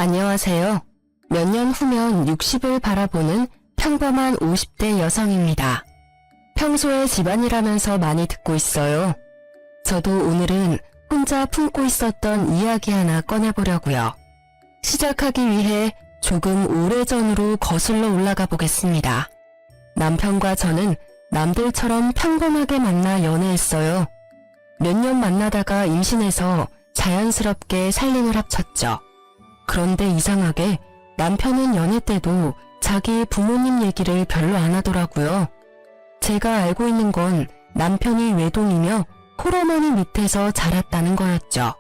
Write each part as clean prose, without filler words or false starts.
안녕하세요. 몇 년 후면 60을 바라보는 평범한 50대 여성입니다. 평소에 집안일하면서 많이 듣고 있어요. 저도 오늘은 혼자 품고 있었던 이야기 하나 꺼내보려고요. 시작하기 위해 조금 오래전으로 거슬러 올라가 보겠습니다. 남편과 저는 남들처럼 평범하게 만나 연애했어요. 몇 년 만나다가 임신해서 자연스럽게 살림을 합쳤죠. 그런데 이상하게 남편은 연애 때도 자기 부모님 얘기를 별로 안 하더라고요. 제가 알고 있는 건 남편이 외동이며 홀어머니 밑에서 자랐다는 거였죠.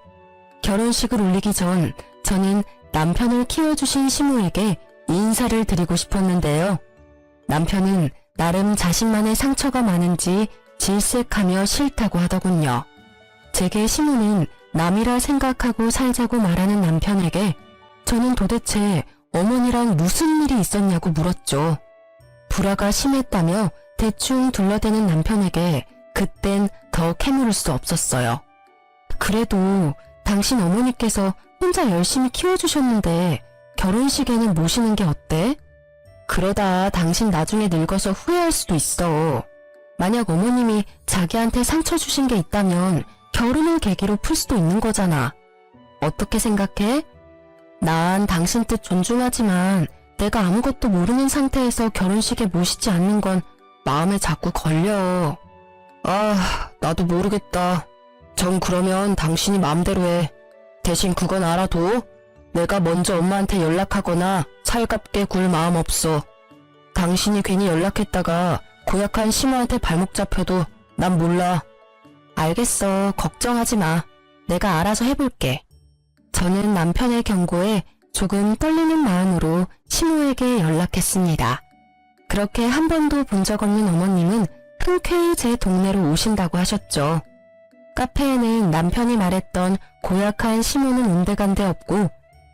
결혼식을 올리기 전 저는 남편을 키워주신 시모에게 인사를 드리고 싶었는데요. 남편은 나름 자신만의 상처가 많은지 질색하며 싫다고 하더군요. 제게 시모는 남이라 생각하고 살자고 말하는 남편에게 저는 도대체 어머니랑 무슨 일이 있었냐고 물었죠. 불화가 심했다며 대충 둘러대는 남편에게 그땐 더 캐물을 수 없었어요. 그래도 당신 어머니께서 혼자 열심히 키워주셨는데 결혼식에는 모시는 게 어때? 그러다 당신 나중에 늙어서 후회할 수도 있어. 만약 어머님이 자기한테 상처 주신 게 있다면 결혼을 계기로 풀 수도 있는 거잖아. 어떻게 생각해? 난 당신 뜻 존중하지만 내가 아무것도 모르는 상태에서 결혼식에 모시지 않는 건 마음에 자꾸 걸려. 나도 모르겠다. 전 그러면 당신이 마음대로 해. 대신 그건 알아둬. 내가 먼저 엄마한테 연락하거나 살갑게 굴 마음 없어. 당신이 괜히 연락했다가 고약한 시모한테 발목 잡혀도 난 몰라. 알겠어. 걱정하지 마. 내가 알아서 해볼게. 저는 남편의 경고에 조금 떨리는 마음으로 시모에게 연락했습니다. 그렇게 한 번도 본 적 없는 어머님은 흔쾌히 제 동네로 오신다고 하셨죠. 카페에는 남편이 말했던 고약한 시모는 온데간데 없고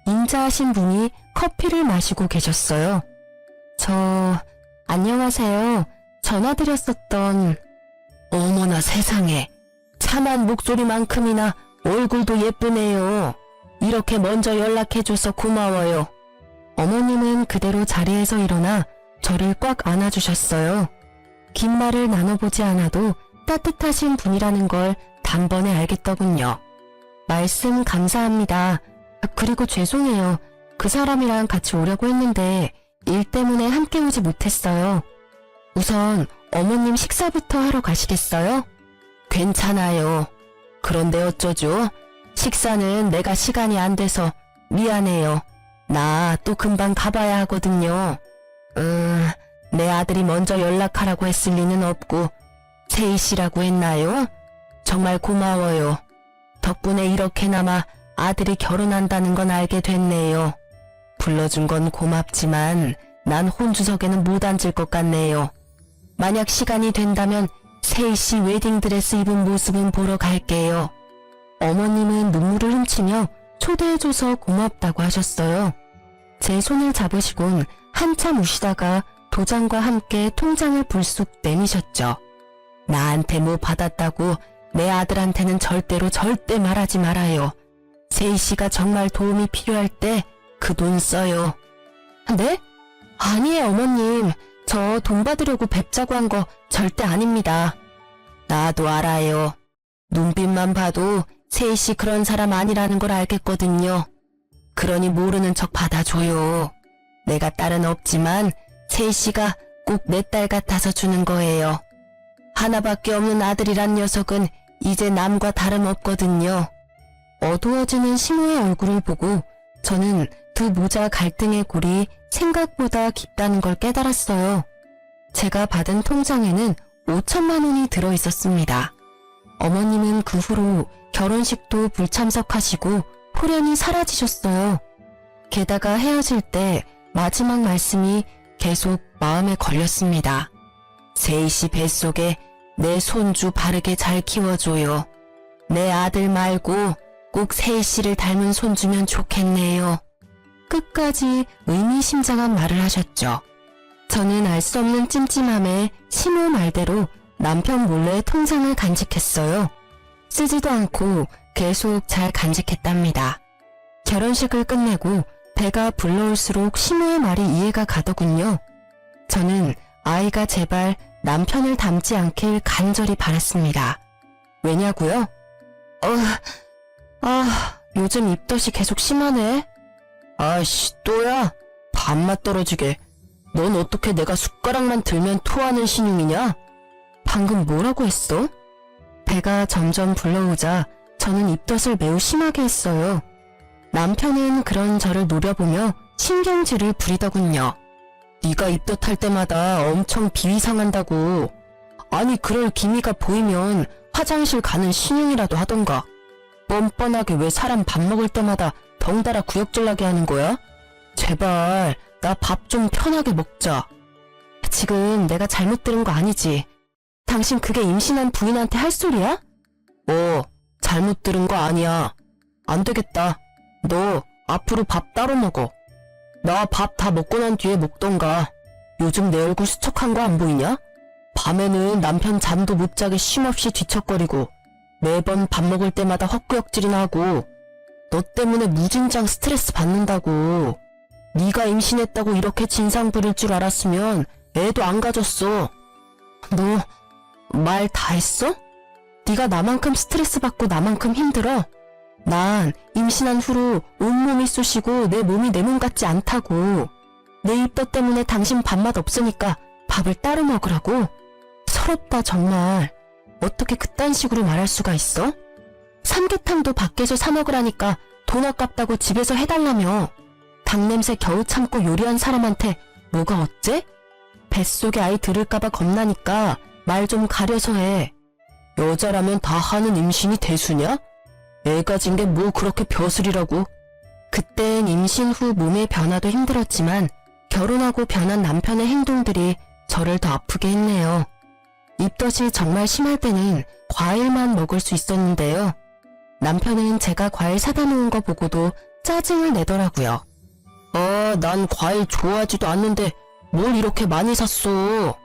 인자하신 분이 커피를 마시고 계셨어요. 안녕하세요. 전화드렸었던... 어머나 세상에. 참한 목소리만큼이나 얼굴도 예쁘네요. 이렇게 먼저 연락해줘서 고마워요. 어머님은 그대로 자리에서 일어나 저를 꽉 안아주셨어요. 긴 말을 나눠보지 않아도 따뜻하신 분이라는 걸 단번에 알겠더군요. 말씀 감사합니다. 그리고 죄송해요. 그 사람이랑 같이 오려고 했는데 일 때문에 함께 오지 못했어요. 우선 어머님 식사부터 하러 가시겠어요? 괜찮아요. 그런데 어쩌죠? 식사는 내가 시간이 안 돼서 미안해요. 나 또 금방 가봐야 하거든요. 내 아들이 먼저 연락하라고 했을 리는 없고 세희 씨라고 했나요? 정말 고마워요. 덕분에 이렇게나마 아들이 결혼한다는 건 알게 됐네요. 불러준 건 고맙지만 난 혼주석에는 못 앉을 것 같네요. 만약 시간이 된다면 세희 씨 웨딩드레스 입은 모습은 보러 갈게요. 어머님은 눈물을 훔치며 초대해줘서 고맙다고 하셨어요. 제 손을 잡으시곤 한참 우시다가 도장과 함께 통장을 불쑥 내미셨죠. 나한테 뭐 받았다고 내 아들한테는 절대 말하지 말아요. 세희 씨가 정말 도움이 필요할 때 그 돈 써요. 네? 아니에요 어머님. 저 돈 받으려고 뵙자고 한 거 절대 아닙니다. 나도 알아요. 눈빛만 봐도 세희 씨 그런 사람 아니라는 걸 알겠거든요. 그러니 모르는 척 받아줘요. 내가 딸은 없지만 세희 씨가 꼭 내 딸 같아서 주는 거예요. 하나밖에 없는 아들이란 녀석은 이제 남과 다름없거든요. 어두워지는 시모의 얼굴을 보고 저는 두 모자 갈등의 골이 생각보다 깊다는 걸 깨달았어요. 제가 받은 통장에는 5천만 원이 들어있었습니다. 어머님은 그 후로 결혼식도 불참석하시고 홀연히 사라지셨어요. 게다가 헤어질 때 마지막 말씀이 계속 마음에 걸렸습니다. 세희 씨 뱃속에 내 손주 바르게 잘 키워줘요. 내 아들 말고 꼭 세희 씨를 닮은 손주면 좋겠네요. 끝까지 의미심장한 말을 하셨죠. 저는 알 수 없는 찜찜함에 시모 말대로 남편 몰래 통장을 간직했어요. 쓰지도 않고 계속 잘 간직했답니다. 결혼식을 끝내고 배가 불러올수록 시모의 말이 이해가 가더군요. 저는 아이가 제발 남편을 닮지 않길 간절히 바랐습니다. 왜냐고요? 요즘 입덧이 계속 심하네. 아이씨, 또야? 밥맛 떨어지게. 넌 어떻게 내가 숟가락만 들면 토하는 신용이냐? 방금 뭐라고 했어? 배가 점점 불러오자 저는 입덧을 매우 심하게 했어요. 남편은 그런 저를 노려보며 신경질을 부리더군요. 네가 입덧할 때마다 엄청 비위상한다고. 아니 그럴 기미가 보이면 화장실 가는 신용이라도 하던가. 뻔뻔하게 왜 사람 밥 먹을 때마다 덩달아 구역질나게 하는 거야? 제발 나 밥 좀 편하게 먹자. 지금 내가 잘못 들은 거 아니지? 당신 그게 임신한 부인한테 할 소리야? 잘못 들은 거 아니야. 안 되겠다. 너 앞으로 밥 따로 먹어. 나 밥 다 먹고 난 뒤에 먹던가. 요즘 내 얼굴 수척한 거 안 보이냐? 밤에는 남편 잠도 못 자게 쉼없이 뒤척거리고 매번 밥 먹을 때마다 헛구역질이나 하고 너 때문에 무진장 스트레스 받는다고. 네가 임신했다고 이렇게 진상 부릴 줄 알았으면 애도 안 가졌어. 너 말 다 했어? 네가 나만큼 스트레스 받고 나만큼 힘들어? 난 임신한 후로 온몸이 쑤시고 내 몸이 내 몸 같지 않다고. 내 입덧 때문에 당신 밥맛 없으니까 밥을 따로 먹으라고? 서럽다 정말. 어떻게 그딴 식으로 말할 수가 있어? 삼계탕도 밖에서 사 먹으라니까 돈 아깝다고 집에서 해달라며. 닭냄새 겨우 참고 요리한 사람한테 뭐가 어째? 뱃속에 아이 들을까봐 겁나니까 말 좀 가려서 해. 여자라면 다 하는 임신이 대수냐? 애 가진 게 뭐 그렇게 벼슬이라고. 그땐 임신 후 몸의 변화도 힘들었지만 결혼하고 변한 남편의 행동들이 저를 더 아프게 했네요. 입덧이 정말 심할 때는 과일만 먹을 수 있었는데요. 남편은 제가 과일 사다 놓은 거 보고도 짜증을 내더라고요. 난 과일 좋아하지도 않는데 뭘 이렇게 많이 샀어.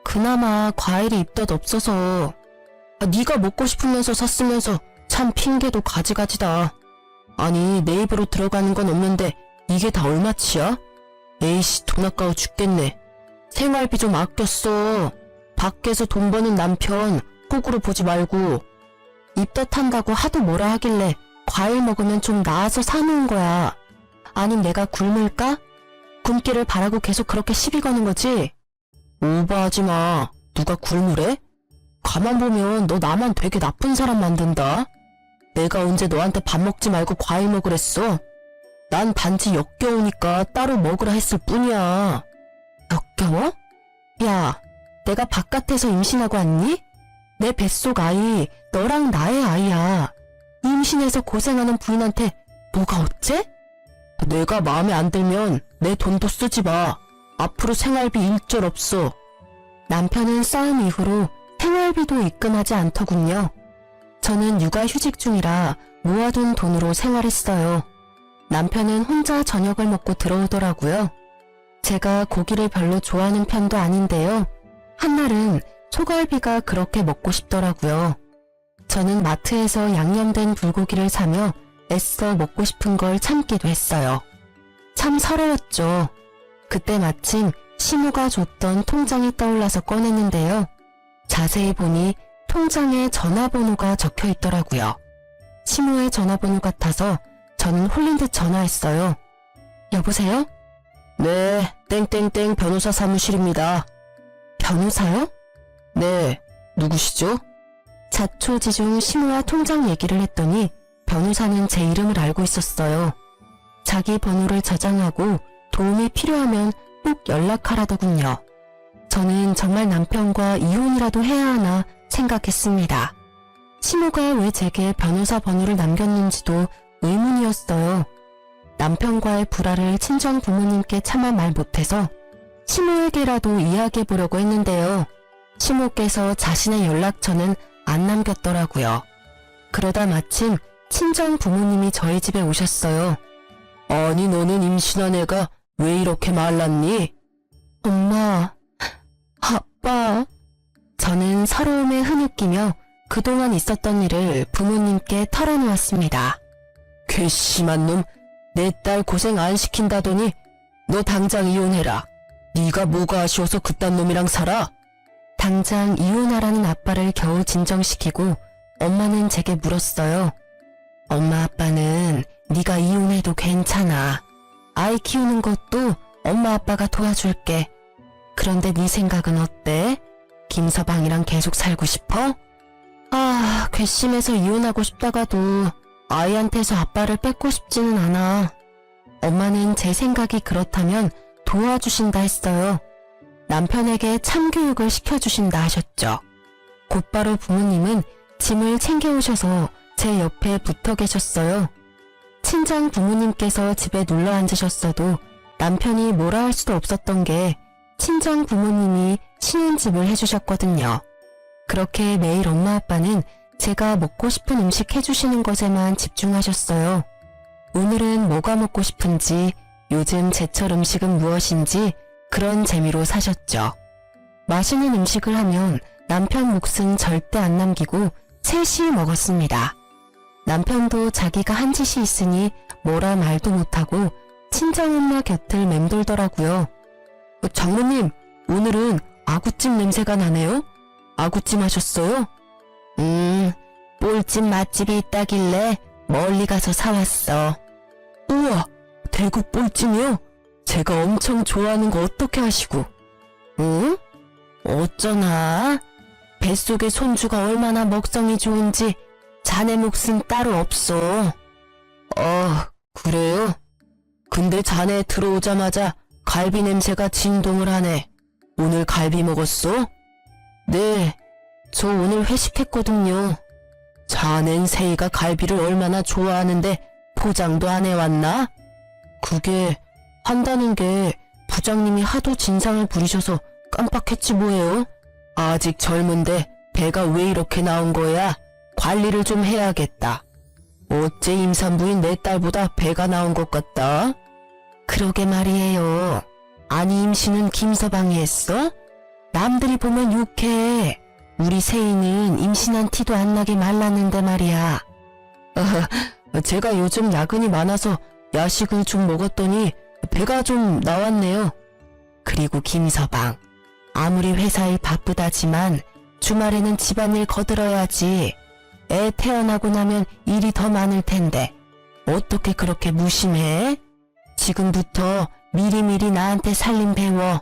그나마 과일이 입덧 없어서. 네가 먹고 싶으면서 샀으면서 참 핑계도 가지가지다. 아니 내 입으로 들어가는 건 없는데 이게 다 얼마치야? 에이씨 돈 아까워 죽겠네. 생활비 좀 아껴 써. 밖에서 돈 버는 남편 호구로 보지 말고. 입덧한다고 하도 뭐라 하길래 과일 먹으면 좀 나아서 사놓은 거야. 아님 내가 굶을까? 굶기를 바라고 계속 그렇게 시비 거는 거지? 오버하지 마. 누가 굶으래? 가만 보면 너 나만 되게 나쁜 사람 만든다. 내가 언제 너한테 밥 먹지 말고 과일 먹으랬어? 난 단지 역겨우니까 따로 먹으라 했을 뿐이야. 역겨워? 야, 내가 바깥에서 임신하고 왔니? 내 뱃속 아이 너랑 나의 아이야. 임신해서 고생하는 부인한테 뭐가 어째? 내가 마음에 안 들면 내 돈도 쓰지 마. 앞으로 생활비 일절 없어. 남편은 싸움 이후로 생활비도 입금하지 않더군요. 저는 육아휴직 중이라 모아둔 돈으로 생활했어요. 남편은 혼자 저녁을 먹고 들어오더라고요. 제가 고기를 별로 좋아하는 편도 아닌데요. 한날은 소갈비가 그렇게 먹고 싶더라고요. 저는 마트에서 양념된 불고기를 사며 애써 먹고 싶은 걸 참기도 했어요. 참 서러웠죠. 그때 마침 시모가 줬던 통장이 떠올라서 꺼냈는데요. 자세히 보니 통장에 전화번호가 적혀 있더라고요. 시모의 전화번호 같아서 저는 홀린 듯 전화했어요. 여보세요? 네, 땡땡땡 변호사 사무실입니다. 변호사요? 네, 누구시죠? 자초지종 시모와 통장 얘기를 했더니 변호사는 제 이름을 알고 있었어요. 자기 번호를 저장하고 도움이 필요하면 꼭 연락하라더군요. 저는 정말 남편과 이혼이라도 해야 하나 생각했습니다. 시모가 왜 제게 변호사 번호를 남겼는지도 의문이었어요. 남편과의 불화를 친정 부모님께 차마 말 못해서 시모에게라도 이야기해보려고 했는데요. 시모께서 자신의 연락처는 안 남겼더라고요. 그러다 마침 친정 부모님이 저희 집에 오셨어요. 아니 너는 임신한 애가 왜 이렇게 말랐니? 엄마, 아빠. 저는 서러움에 흐느끼며 그동안 있었던 일을 부모님께 털어놓았습니다. 괘씸한 놈, 내 딸 고생 안 시킨다더니 너 당장 이혼해라. 네가 뭐가 아쉬워서 그딴 놈이랑 살아? 당장 이혼하라는 아빠를 겨우 진정시키고 엄마는 제게 물었어요. 엄마 아빠는 네가 이혼해도 괜찮아. 아이 키우는 것도 엄마 아빠가 도와줄게. 그런데 네 생각은 어때? 김서방이랑 계속 살고 싶어? 아, 괘씸해서 이혼하고 싶다가도 아이한테서 아빠를 뺏고 싶지는 않아. 엄마는 제 생각이 그렇다면 도와주신다 했어요. 남편에게 참교육을 시켜주신다 하셨죠. 곧바로 부모님은 짐을 챙겨오셔서 제 옆에 붙어 계셨어요. 친정 부모님께서 집에 눌러 앉으셨어도 남편이 뭐라 할 수도 없었던 게 친정 부모님이 신혼집을 해주셨거든요. 그렇게 매일 엄마 아빠는 제가 먹고 싶은 음식 해주시는 것에만 집중하셨어요. 오늘은 뭐가 먹고 싶은지, 요즘 제철 음식은 무엇인지 그런 재미로 사셨죠. 맛있는 음식을 하면 남편 몫은 절대 안 남기고 셋이 먹었습니다. 남편도 자기가 한 짓이 있으니 뭐라 말도 못하고 친정엄마 곁을 맴돌더라고요. 장모님, 오늘은 아구찜 냄새가 나네요? 아구찜 하셨어요? 볼찜 맛집이 있다길래 멀리 가서 사왔어. 우와, 대구 볼찜이요? 제가 엄청 좋아하는 거 어떻게 하시고? 응? 어쩌나? 뱃속에 손주가 얼마나 먹성이 좋은지 자네 몫은 따로 없어. 그래요? 근데 자네 들어오자마자 갈비 냄새가 진동을 하네. 오늘 갈비 먹었어? 네, 저 오늘 회식했거든요. 자넨 세이가 갈비를 얼마나 좋아하는데 포장도 안 해왔나? 그게 한다는 게 부장님이 하도 진상을 부리셔서 깜빡했지 뭐예요? 아직 젊은데 배가 왜 이렇게 나온 거야? 관리를 좀 해야겠다. 어째 임산부인 내 딸보다 배가 나온 것 같다? 그러게 말이에요. 아니 임신은 김서방이 했어? 남들이 보면 욕해. 우리 세이는 임신한 티도 안 나게 말랐는데 말이야. 제가 요즘 야근이 많아서 야식을 좀 먹었더니 배가 좀 나왔네요. 그리고 김서방, 아무리 회사일 바쁘다지만 주말에는 집안일 거들어야지. 애 태어나고 나면 일이 더 많을 텐데 어떻게 그렇게 무심해? 지금부터 미리미리 나한테 살림 배워.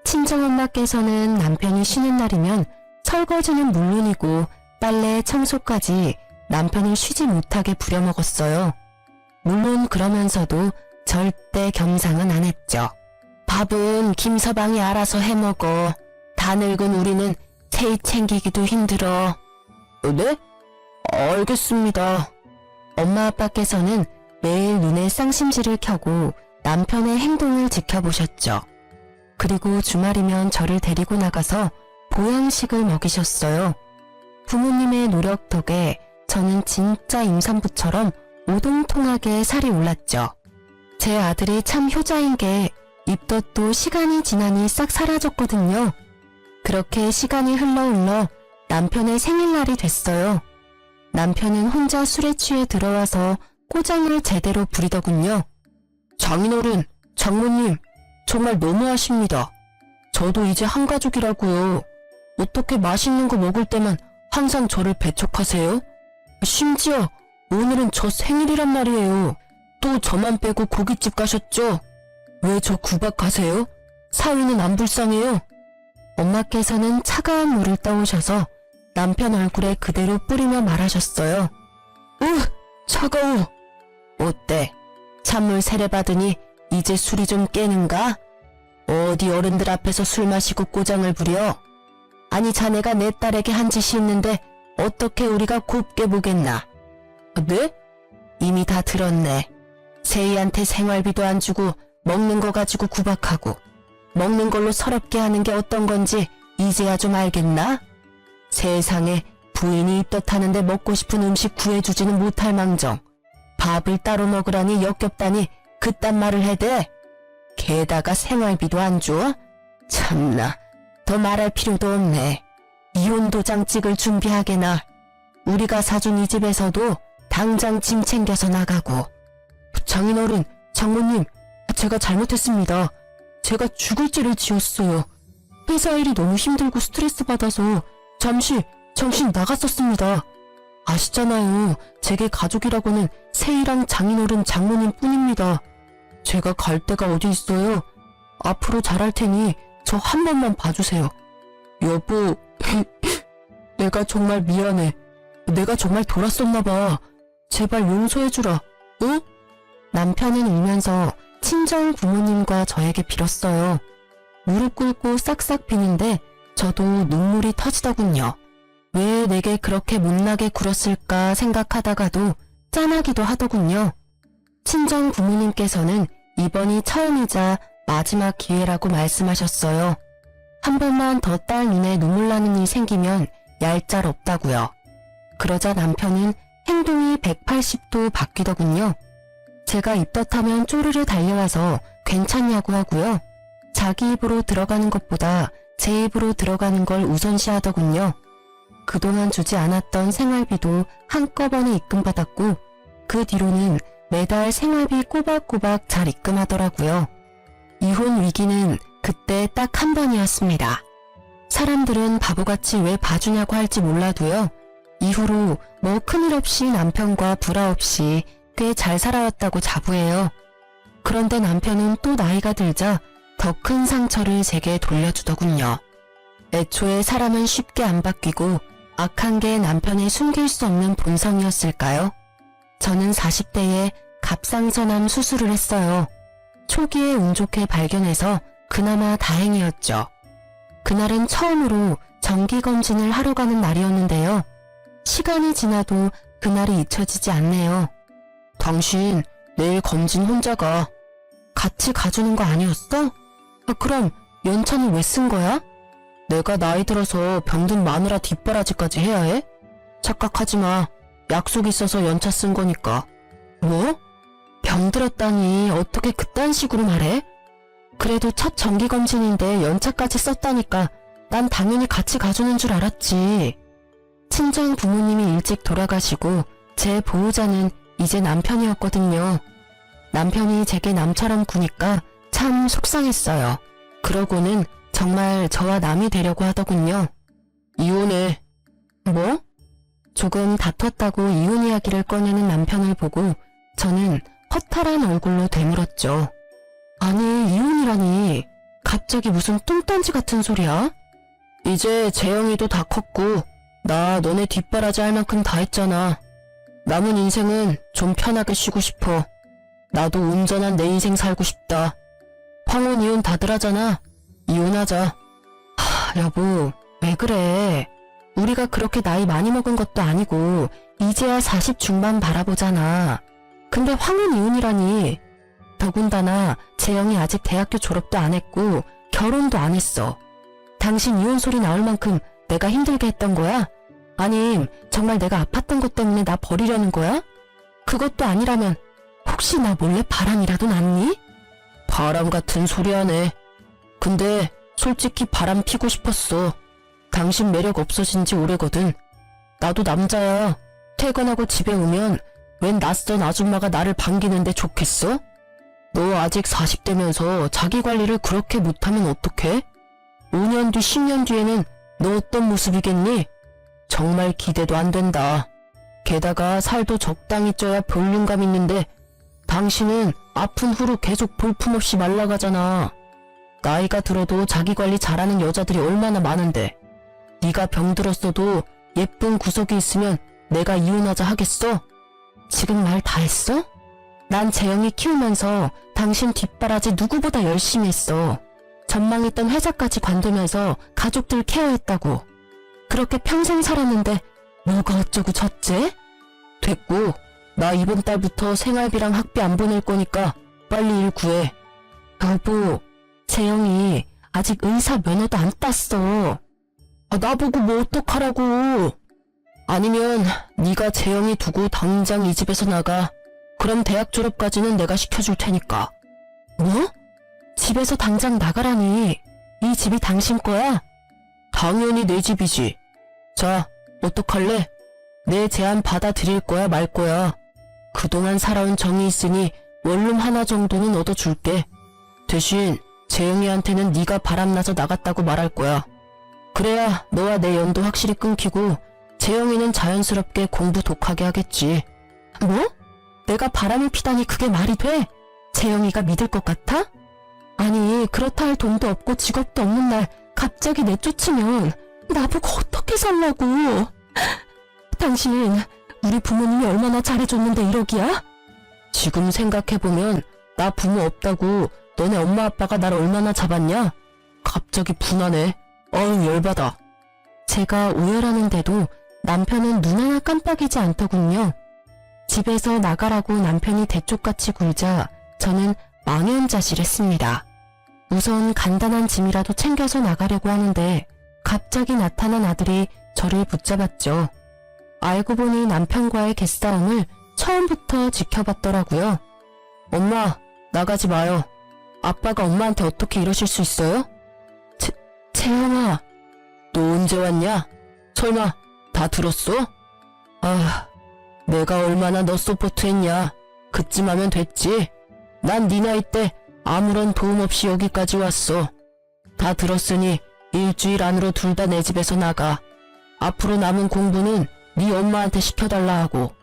친정엄마께서는 남편이 쉬는 날이면 설거지는 물론이고 빨래, 청소까지 남편을 쉬지 못하게 부려먹었어요. 물론 그러면서도 절대 겸상은 안 했죠. 밥은 김서방이 알아서 해먹어. 다 늙은 우리는 세이 챙기기도 힘들어. 네? 알겠습니다. 엄마 아빠께서는 매일 눈에 쌍심지를 켜고 남편의 행동을 지켜보셨죠. 그리고 주말이면 저를 데리고 나가서 보양식을 먹이셨어요. 부모님의 노력 덕에 저는 진짜 임산부처럼 오동통하게 살이 올랐죠. 제 아들이 참 효자인 게 입덧도 시간이 지나니 싹 사라졌거든요. 그렇게 시간이 흘러 남편의 생일날이 됐어요. 남편은 혼자 술에 취해 들어와서 꼬장을 제대로 부리더군요. 장인어른, 장모님, 정말 너무하십니다. 저도 이제 한가족이라고요. 어떻게 맛있는 거 먹을 때만 항상 저를 배척하세요? 심지어 오늘은 저 생일이란 말이에요. 또 저만 빼고 고깃집 가셨죠? 왜 저 구박하세요? 사위는 안 불쌍해요? 엄마께서는 차가운 물을 떠오셔서 남편 얼굴에 그대로 뿌리며 말하셨어요. 차가워. 어때? 찬물 세례받으니 이제 술이 좀 깨는가? 어디 어른들 앞에서 술 마시고 꼬장을 부려? 아니 자네가 내 딸에게 한 짓이 있는데 어떻게 우리가 곱게 보겠나? 네? 이미 다 들었네. 세이한테 생활비도 안 주고 먹는 거 가지고 구박하고 먹는 걸로 서럽게 하는 게 어떤 건지 이제야 좀 알겠나? 세상에 부인이 입덧하는데 먹고 싶은 음식 구해주지는 못할 망정 밥을 따로 먹으라니 역겹다니 그딴 말을 해대? 게다가 생활비도 안 줘? 참나, 더 말할 필요도 없네. 이혼 도장 찍을 준비하게나. 우리가 사준 이 집에서도 당장 짐 챙겨서 나가고. 장인어른, 장모님, 제가 잘못했습니다. 제가 죽을 죄를 지었어요. 회사 일이 너무 힘들고 스트레스 받아서 잠시 정신 나갔었습니다. 아시잖아요. 제게 가족이라고는 세이랑 장인어른, 장모님 뿐입니다. 제가 갈 데가 어디 있어요. 앞으로 잘할 테니 저 한 번만 봐주세요. 여보, 내가 정말 미안해. 내가 정말 돌았었나봐. 제발 용서해주라. 응? 남편은 울면서 친정 부모님과 저에게 빌었어요. 무릎 꿇고 싹싹 비는데 저도 눈물이 터지더군요. 왜 내게 그렇게 못나게 굴었을까 생각하다가도 짠하기도 하더군요. 친정 부모님께서는 이번이 처음이자 마지막 기회라고 말씀하셨어요. 한 번만 더 딸 눈에 눈물 나는 일이 생기면 얄짤없다고요. 그러자 남편은 행동이 180도 바뀌더군요. 제가 입덧하면 쪼르르 달려와서 괜찮냐고 하고요. 자기 입으로 들어가는 것보다 제 입으로 들어가는 걸 우선시하더군요. 그동안 주지 않았던 생활비도 한꺼번에 입금받았고 그 뒤로는 매달 생활비 꼬박꼬박 잘 입금하더라고요. 이혼 위기는 그때 딱 한 번이었습니다. 사람들은 바보같이 왜 봐주냐고 할지 몰라도요. 이후로 뭐 큰일 없이 남편과 불화 없이 꽤 잘 살아왔다고 자부해요. 그런데 남편은 또 나이가 들자 더 큰 상처를 제게 돌려주더군요. 애초에 사람은 쉽게 안 바뀌고 악한 게 남편의 숨길 수 없는 본성이었을까요? 저는 40대에 갑상선암 수술을 했어요. 초기에 운 좋게 발견해서 그나마 다행이었죠. 그날은 처음으로 정기검진을 하러 가는 날이었는데요. 시간이 지나도 그날이 잊혀지지 않네요. 당신 내일 검진 혼자 가. 같이 가주는 거 아니었어? 그럼 연차는 왜 쓴 거야? 내가 나이 들어서 병든 마누라 뒷바라지까지 해야 해? 착각하지 마. 약속 있어서 연차 쓴 거니까. 뭐? 병들었다니 어떻게 그딴 식으로 말해? 그래도 첫 정기검진인데 연차까지 썼다니까 난 당연히 같이 가주는 줄 알았지. 친정 부모님이 일찍 돌아가시고 제 보호자는 이제 남편이었거든요. 남편이 제게 남처럼 구니까 참 속상했어요. 그러고는 정말 저와 남이 되려고 하더군요. 이혼해. 뭐? 조금 다퉜다고 이혼 이야기를 꺼내는 남편을 보고 저는 허탈한 얼굴로 되물었죠. 아니, 이혼이라니. 갑자기 무슨 뚱딴지 같은 소리야? 이제 재영이도 다 컸고 나 너네 뒷바라지 할 만큼 다 했잖아. 남은 인생은 좀 편하게 쉬고 싶어. 나도 온전한 내 인생 살고 싶다. 황혼 이혼 다들 하잖아. 이혼하자. 여보, 왜 그래? 우리가 그렇게 나이 많이 먹은 것도 아니고 이제야 40 중반 바라보잖아. 근데 황혼 이혼이라니. 더군다나 재영이 아직 대학교 졸업도 안 했고 결혼도 안 했어. 당신 이혼 소리 나올 만큼 내가 힘들게 했던 거야? 아님 정말 내가 아팠던 것 때문에 나 버리려는 거야? 그것도 아니라면 혹시 나 몰래 바람이라도 났니? 바람 같은 소리 하네. 근데 솔직히 바람 피고 싶었어. 당신 매력 없어진 지 오래거든. 나도 남자야. 퇴근하고 집에 오면 웬 낯선 아줌마가 나를 반기는데 좋겠어? 너 아직 40대면서 자기 관리를 그렇게 못하면 어떡해? 5년 뒤 10년 뒤에는 너 어떤 모습이겠니? 정말 기대도 안 된다. 게다가 살도 적당히 쪄야 볼륨감 있는데 당신은 아픈 후로 계속 볼품없이 말라가잖아. 나이가 들어도 자기 관리 잘하는 여자들이 얼마나 많은데 네가 병들었어도 예쁜 구석이 있으면 내가 이혼하자 하겠어? 지금 말 다 했어? 난 재영이 키우면서 당신 뒷바라지 누구보다 열심히 했어. 전망했던 회사까지 관두면서 가족들 케어했다고. 그렇게 평생 살았는데 뭐가 어쩌고 저째? 됐고 나 이번 달부터 생활비랑 학비 안 보낼 거니까 빨리 일 구해. 여보, 재영이 아직 의사 면허도 안 땄어. 나보고 뭐 어떡하라고. 아니면 네가 재영이 두고 당장 이 집에서 나가. 그럼 대학 졸업까지는 내가 시켜줄 테니까. 뭐? 집에서 당장 나가라니. 이 집이 당신 거야? 당연히 내 집이지. 자, 어떡할래? 내 제안 받아들일 거야 말 거야. 그동안 살아온 정이 있으니 원룸 하나 정도는 얻어줄게. 대신 재영이한테는 네가 바람나서 나갔다고 말할 거야. 그래야 너와 내 연도 확실히 끊기고 재영이는 자연스럽게 공부 독하게 하겠지. 뭐? 내가 바람을 피다니 그게 말이 돼? 재영이가 믿을 것 같아? 아니, 그렇다 할 돈도 없고 직업도 없는 날 갑자기 내쫓으면 나보고 어떻게 살라고. 당신 우리 부모님이 얼마나 잘해줬는데 이러기야? 지금 생각해보면 나 부모 없다고 너네 엄마 아빠가 날 얼마나 잡았냐? 갑자기 분하네. 어우, 열받아. 제가 오열하는데도 남편은 눈 하나 깜빡이지 않더군요. 집에서 나가라고 남편이 대쪽같이 굴자 저는 망연자실했습니다. 우선 간단한 짐이라도 챙겨서 나가려고 하는데 갑자기 나타난 아들이 저를 붙잡았죠. 알고 보니 남편과의 개싸움을 처음부터 지켜봤더라고요. 엄마, 나가지 마요. 아빠가 엄마한테 어떻게 이러실 수 있어요? 재영아, 너 언제 왔냐? 설마 다 들었어? 아, 내가 얼마나 너 서포트했냐. 그쯤 하면 됐지. 난 네 나이 때 아무런 도움 없이 여기까지 왔어. 다 들었으니 일주일 안으로 둘 다 내 집에서 나가. 앞으로 남은 공부는 네 엄마한테 시켜달라 하고.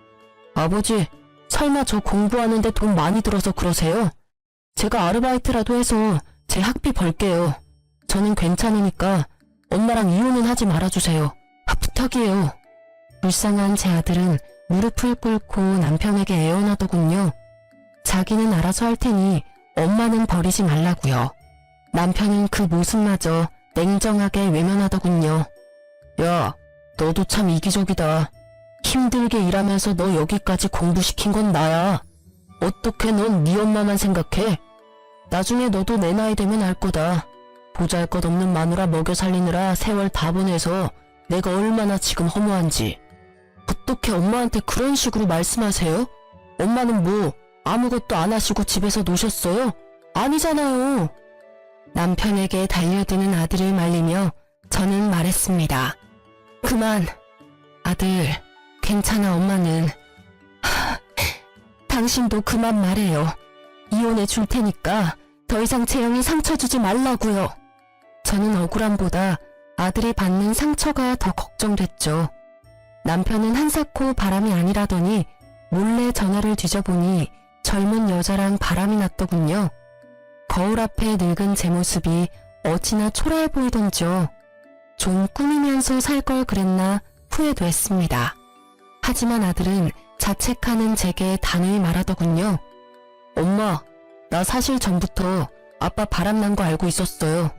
아버지, 설마 저 공부하는데 돈 많이 들어서 그러세요? 제가 아르바이트라도 해서 제 학비 벌게요. 저는 괜찮으니까 엄마랑 이혼은 하지 말아주세요. 부탁이에요. 불쌍한 제 아들은 무릎을 꿇고 남편에게 애원하더군요. 자기는 알아서 할 테니 엄마는 버리지 말라고요. 남편은 그 모습마저 냉정하게 외면하더군요. 야, 너도 참 이기적이다. 힘들게 일하면서 너 여기까지 공부시킨 건 나야. 어떻게 넌 네 엄마만 생각해? 나중에 너도 내 나이 되면 알 거다. 보잘것없는 마누라 먹여 살리느라 세월 다 보내서 내가 얼마나 지금 허무한지. 어떻게 엄마한테 그런 식으로 말씀하세요? 엄마는 뭐 아무것도 안 하시고 집에서 노셨어요? 아니잖아요. 남편에게 달려드는 아들을 말리며 저는 말했습니다. 그만. 아들, 괜찮아. 엄마는. 당신도 그만 말해요. 이혼해 줄 테니까 더 이상 재영이 상처 주지 말라고요. 저는 억울함보다 아들이 받는 상처가 더 걱정됐죠. 남편은 한사코 바람이 아니라더니 몰래 전화를 뒤져보니 젊은 여자랑 바람이 났더군요. 거울 앞에 늙은 제 모습이 어찌나 초라해 보이던지요. 좀 꾸미면서 살 걸 그랬나 후회도 했습니다. 하지만 아들은 자책하는 제게 단호히 말하더군요. 엄마, 나 사실 전부터 아빠 바람난 거 알고 있었어요.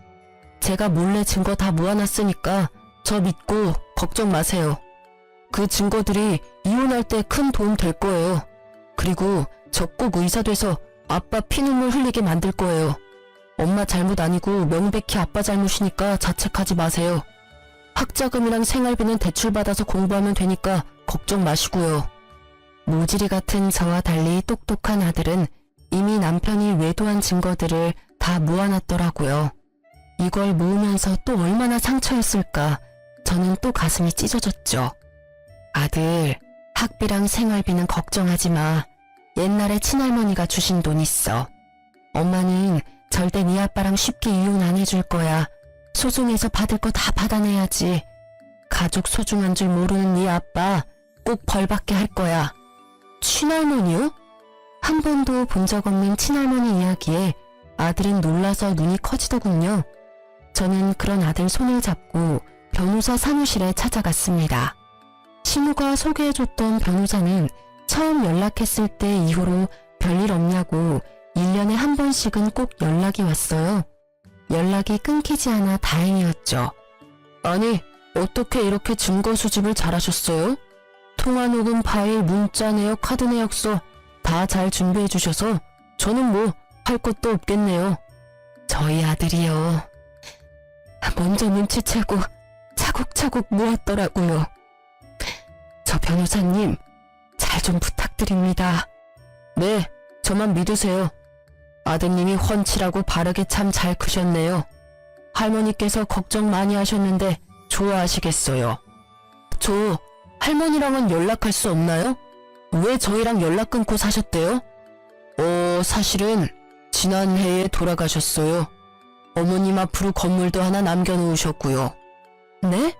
제가 몰래 증거 다 모아놨으니까 저 믿고 걱정 마세요. 그 증거들이 이혼할 때 큰 도움 될 거예요. 그리고 저 꼭 의사 돼서 아빠 피눈물 흘리게 만들 거예요. 엄마 잘못 아니고 명백히 아빠 잘못이니까 자책하지 마세요. 학자금이랑 생활비는 대출받아서 공부하면 되니까 걱정 마시고요. 모지리 같은 저와 달리 똑똑한 아들은 이미 남편이 외도한 증거들을 다 모아놨더라고요. 이걸 모으면서 또 얼마나 상처였을까. 저는 또 가슴이 찢어졌죠. 아들, 학비랑 생활비는 걱정하지 마. 옛날에 친할머니가 주신 돈 있어. 엄마는 절대 네 아빠랑 쉽게 이혼 안 해줄 거야. 소송에서 받을 거 다 받아내야지. 가족 소중한 줄 모르는 네 아빠 꼭 벌받게 할 거야. 친할머니요? 한 번도 본 적 없는 친할머니 이야기에 아들은 놀라서 눈이 커지더군요. 저는 그런 아들 손을 잡고 변호사 사무실에 찾아갔습니다. 신우가 소개해줬던 변호사는 처음 연락했을 때 이후로 별일 없냐고 1년에 한 번씩은 꼭 연락이 왔어요. 연락이 끊기지 않아 다행이었죠. 아니, 어떻게 이렇게 증거 수집을 잘하셨어요? 통화 녹음 파일, 문자 내역, 카드 내역서 다 잘 준비해 주셔서 저는 뭐 할 것도 없겠네요. 저희 아들이요. 먼저 눈치채고 차곡차곡 모았더라고요. 저 변호사님, 잘 좀 부탁드립니다. 네, 저만 믿으세요. 아드님이 훤칠하고 바르게 참 잘 크셨네요. 할머니께서 걱정 많이 하셨는데 좋아하시겠어요. 저 할머니랑은 연락할 수 없나요? 왜 저희랑 연락 끊고 사셨대요? 사실은 지난해에 돌아가셨어요. 어머님 앞으로 건물도 하나 남겨놓으셨고요. 네?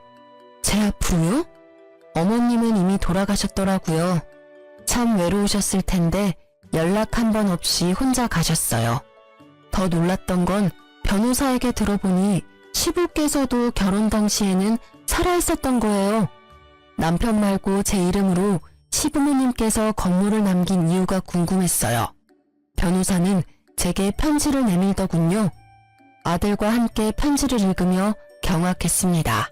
제 앞으로요? 어머님은 이미 돌아가셨더라고요. 참 외로우셨을 텐데 연락 한 번 없이 혼자 가셨어요. 더 놀랐던 건 변호사에게 들어보니 시부께서도 결혼 당시에는 살아있었던 거예요. 남편 말고 제 이름으로 시부모님께서 건물을 남긴 이유가 궁금했어요. 변호사는 제게 편지를 내밀더군요. 아들과 함께 편지를 읽으며 경악했습니다.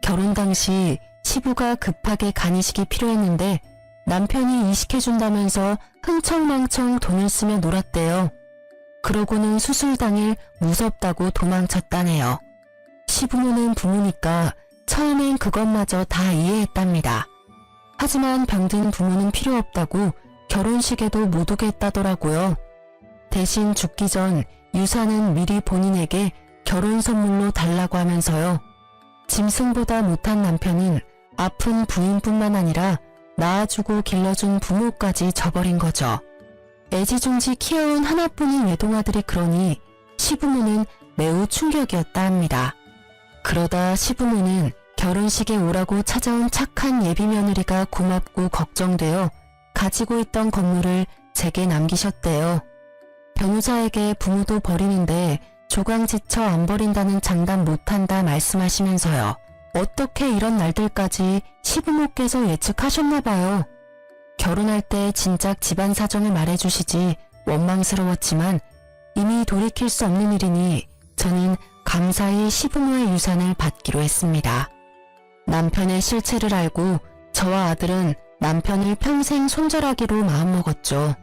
결혼 당시 시부가 급하게 간이식이 필요했는데 남편이 이식해준다면서 흥청망청 돈을 쓰며 놀았대요. 그러고는 수술 당일 무섭다고 도망쳤다네요. 시부모는 부모니까 처음엔 그것마저 다 이해했답니다. 하지만 병든 부모는 필요 없다고 결혼식에도 못 오게 했다더라고요. 대신 죽기 전 유산은 미리 본인에게 결혼 선물로 달라고 하면서요. 짐승보다 못한 남편은 아픈 부인뿐만 아니라 낳아주고 길러준 부모까지 저버린 거죠. 애지중지 키워온 하나뿐인 외동아들이 그러니 시부모는 매우 충격이었다 합니다. 그러다 시부모는 결혼식에 오라고 찾아온 착한 예비며느리가 고맙고 걱정되어 가지고 있던 건물을 제게 남기셨대요. 변호사에게 부모도 버리는데 조강지쳐 안 버린다는 장담 못한다 말씀하시면서요. 어떻게 이런 날들까지 시부모께서 예측하셨나봐요. 결혼할 때 진작 집안 사정을 말해주시지 원망스러웠지만 이미 돌이킬 수 없는 일이니 저는 감사히 시부모의 유산을 받기로 했습니다. 남편의 실체를 알고 저와 아들은 남편을 평생 손절하기로 마음먹었죠.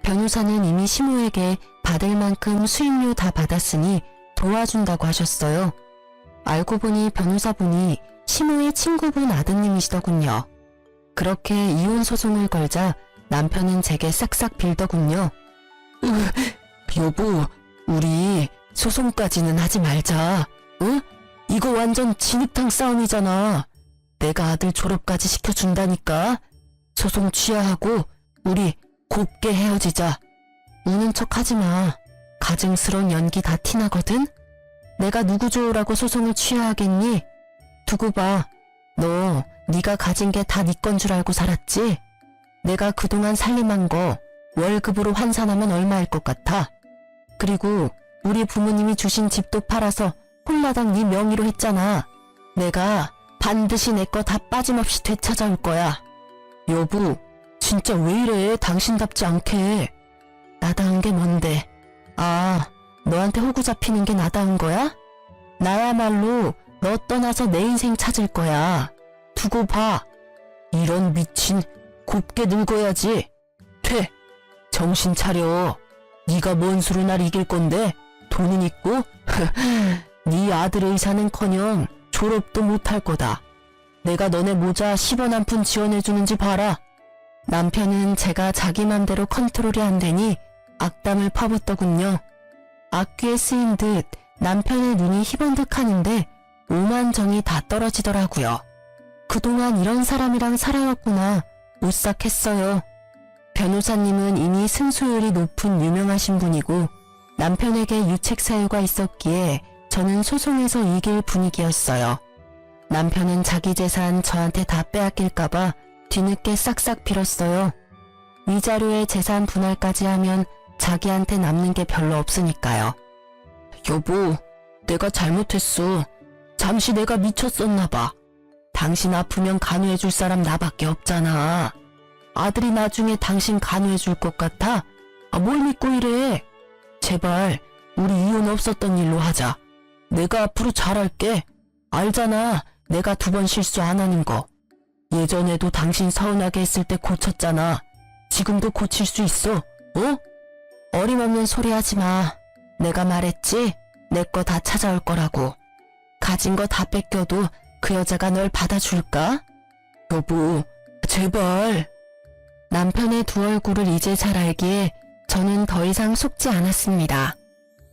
변호사는 이미 시모에게 받을 만큼 수임료 다 받았으니 도와준다고 하셨어요. 알고 보니 변호사분이 시모의 친구분 아드님이시더군요. 그렇게 이혼 소송을 걸자 남편은 제게 싹싹 빌더군요. 여보, 우리 소송까지는 하지 말자. 응? 이거 완전 진흙탕 싸움이잖아. 내가 아들 졸업까지 시켜준다니까. 소송 취하하고 우리 곱게 헤어지자. 우는 척 하지 마. 가증스러운 연기 다 티나거든. 내가 누구 좋으라고 소송을 취하하겠니? 두고 봐. 너 네가 가진 게 다 네 건 줄 알고 살았지? 내가 그동안 살림한 거 월급으로 환산하면 얼마일 것 같아? 그리고 우리 부모님이 주신 집도 팔아서 홀라당 네 명의로 했잖아. 내가 반드시 내 거 다 빠짐없이 되찾아올 거야. 여보, 진짜 왜 이래? 당신답지 않게. 나다운 게 뭔데? 아, 너한테 호구 잡히는 게 나다운 거야? 나야말로 너 떠나서 내 인생 찾을 거야. 두고 봐. 이런 미친, 곱게 늙어야지. 퇴, 정신 차려. 네가 뭔 수로 날 이길 건데? 돈은 있고? 네 아들 의사는커녕 졸업도 못할 거다. 내가 너네 모자 10원 한 푼 지원해주는지 봐라. 남편은 제가 자기 맘대로 컨트롤이 안 되니 악담을 퍼붓더군요. 악귀에 쓰인 듯 남편의 눈이 희번득하는데 오만정이 다 떨어지더라고요. 그동안 이런 사람이랑 살아왔구나 오싹했어요. 변호사님은 이미 승소율이 높은 유명하신 분이고 남편에게 유책 사유가 있었기에 저는 소송에서 이길 분위기였어요. 남편은 자기 재산 저한테 다 빼앗길까봐 뒤늦게 싹싹 빌었어요. 위자료에 재산 분할까지 하면 자기한테 남는 게 별로 없으니까요. 여보, 내가 잘못했어. 잠시 내가 미쳤었나봐. 당신 아프면 간호해줄 사람 나밖에 없잖아. 아들이 나중에 당신 간호해줄 것 같아? 뭘 믿고 이래? 제발 우리 이혼 없었던 일로 하자. 내가 앞으로 잘할게. 알잖아, 내가 2번 실수 안 하는 거. 예전에도 당신 서운하게 했을 때 고쳤잖아. 지금도 고칠 수 있어. 어림없는 소리 하지 마. 내가 말했지? 내 거 다 찾아올 거라고. 가진 거 다 뺏겨도 그 여자가 널 받아줄까? 여보, 제발. 남편의 두 얼굴을 이제 잘 알기에 저는 더 이상 속지 않았습니다.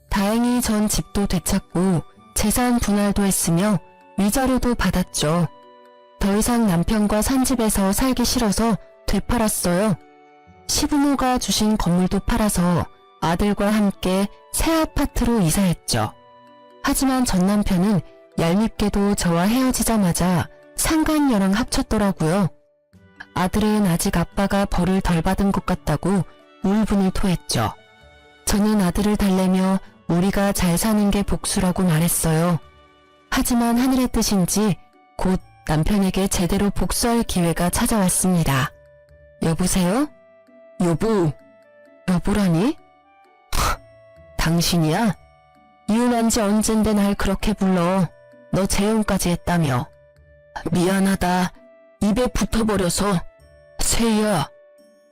다행히 전 집도 되찾고 재산 분할도 했으며 위자료도 받았죠. 더 이상 남편과 산 집에서 살기 싫어서 되팔았어요. 시부모가 주신 건물도 팔아서 아들과 함께 새 아파트로 이사했죠. 하지만 전 남편은 얄밉게도 저와 헤어지자마자 상간녀랑 합쳤더라고요. 아들은 아직 아빠가 벌을 덜 받은 것 같다고 울분을 토했죠. 저는 아들을 달래며 우리가 잘 사는 게 복수라고 말했어요. 하지만 하늘의 뜻인지 곧 남편에게 제대로 복수할 기회가 찾아왔습니다. 여보세요? 여보라니? 당신이야? 이혼한 지 언젠데 날 그렇게 불러. 너 재혼까지 했다며. 미안하다. 입에 붙어버려서. 세희야,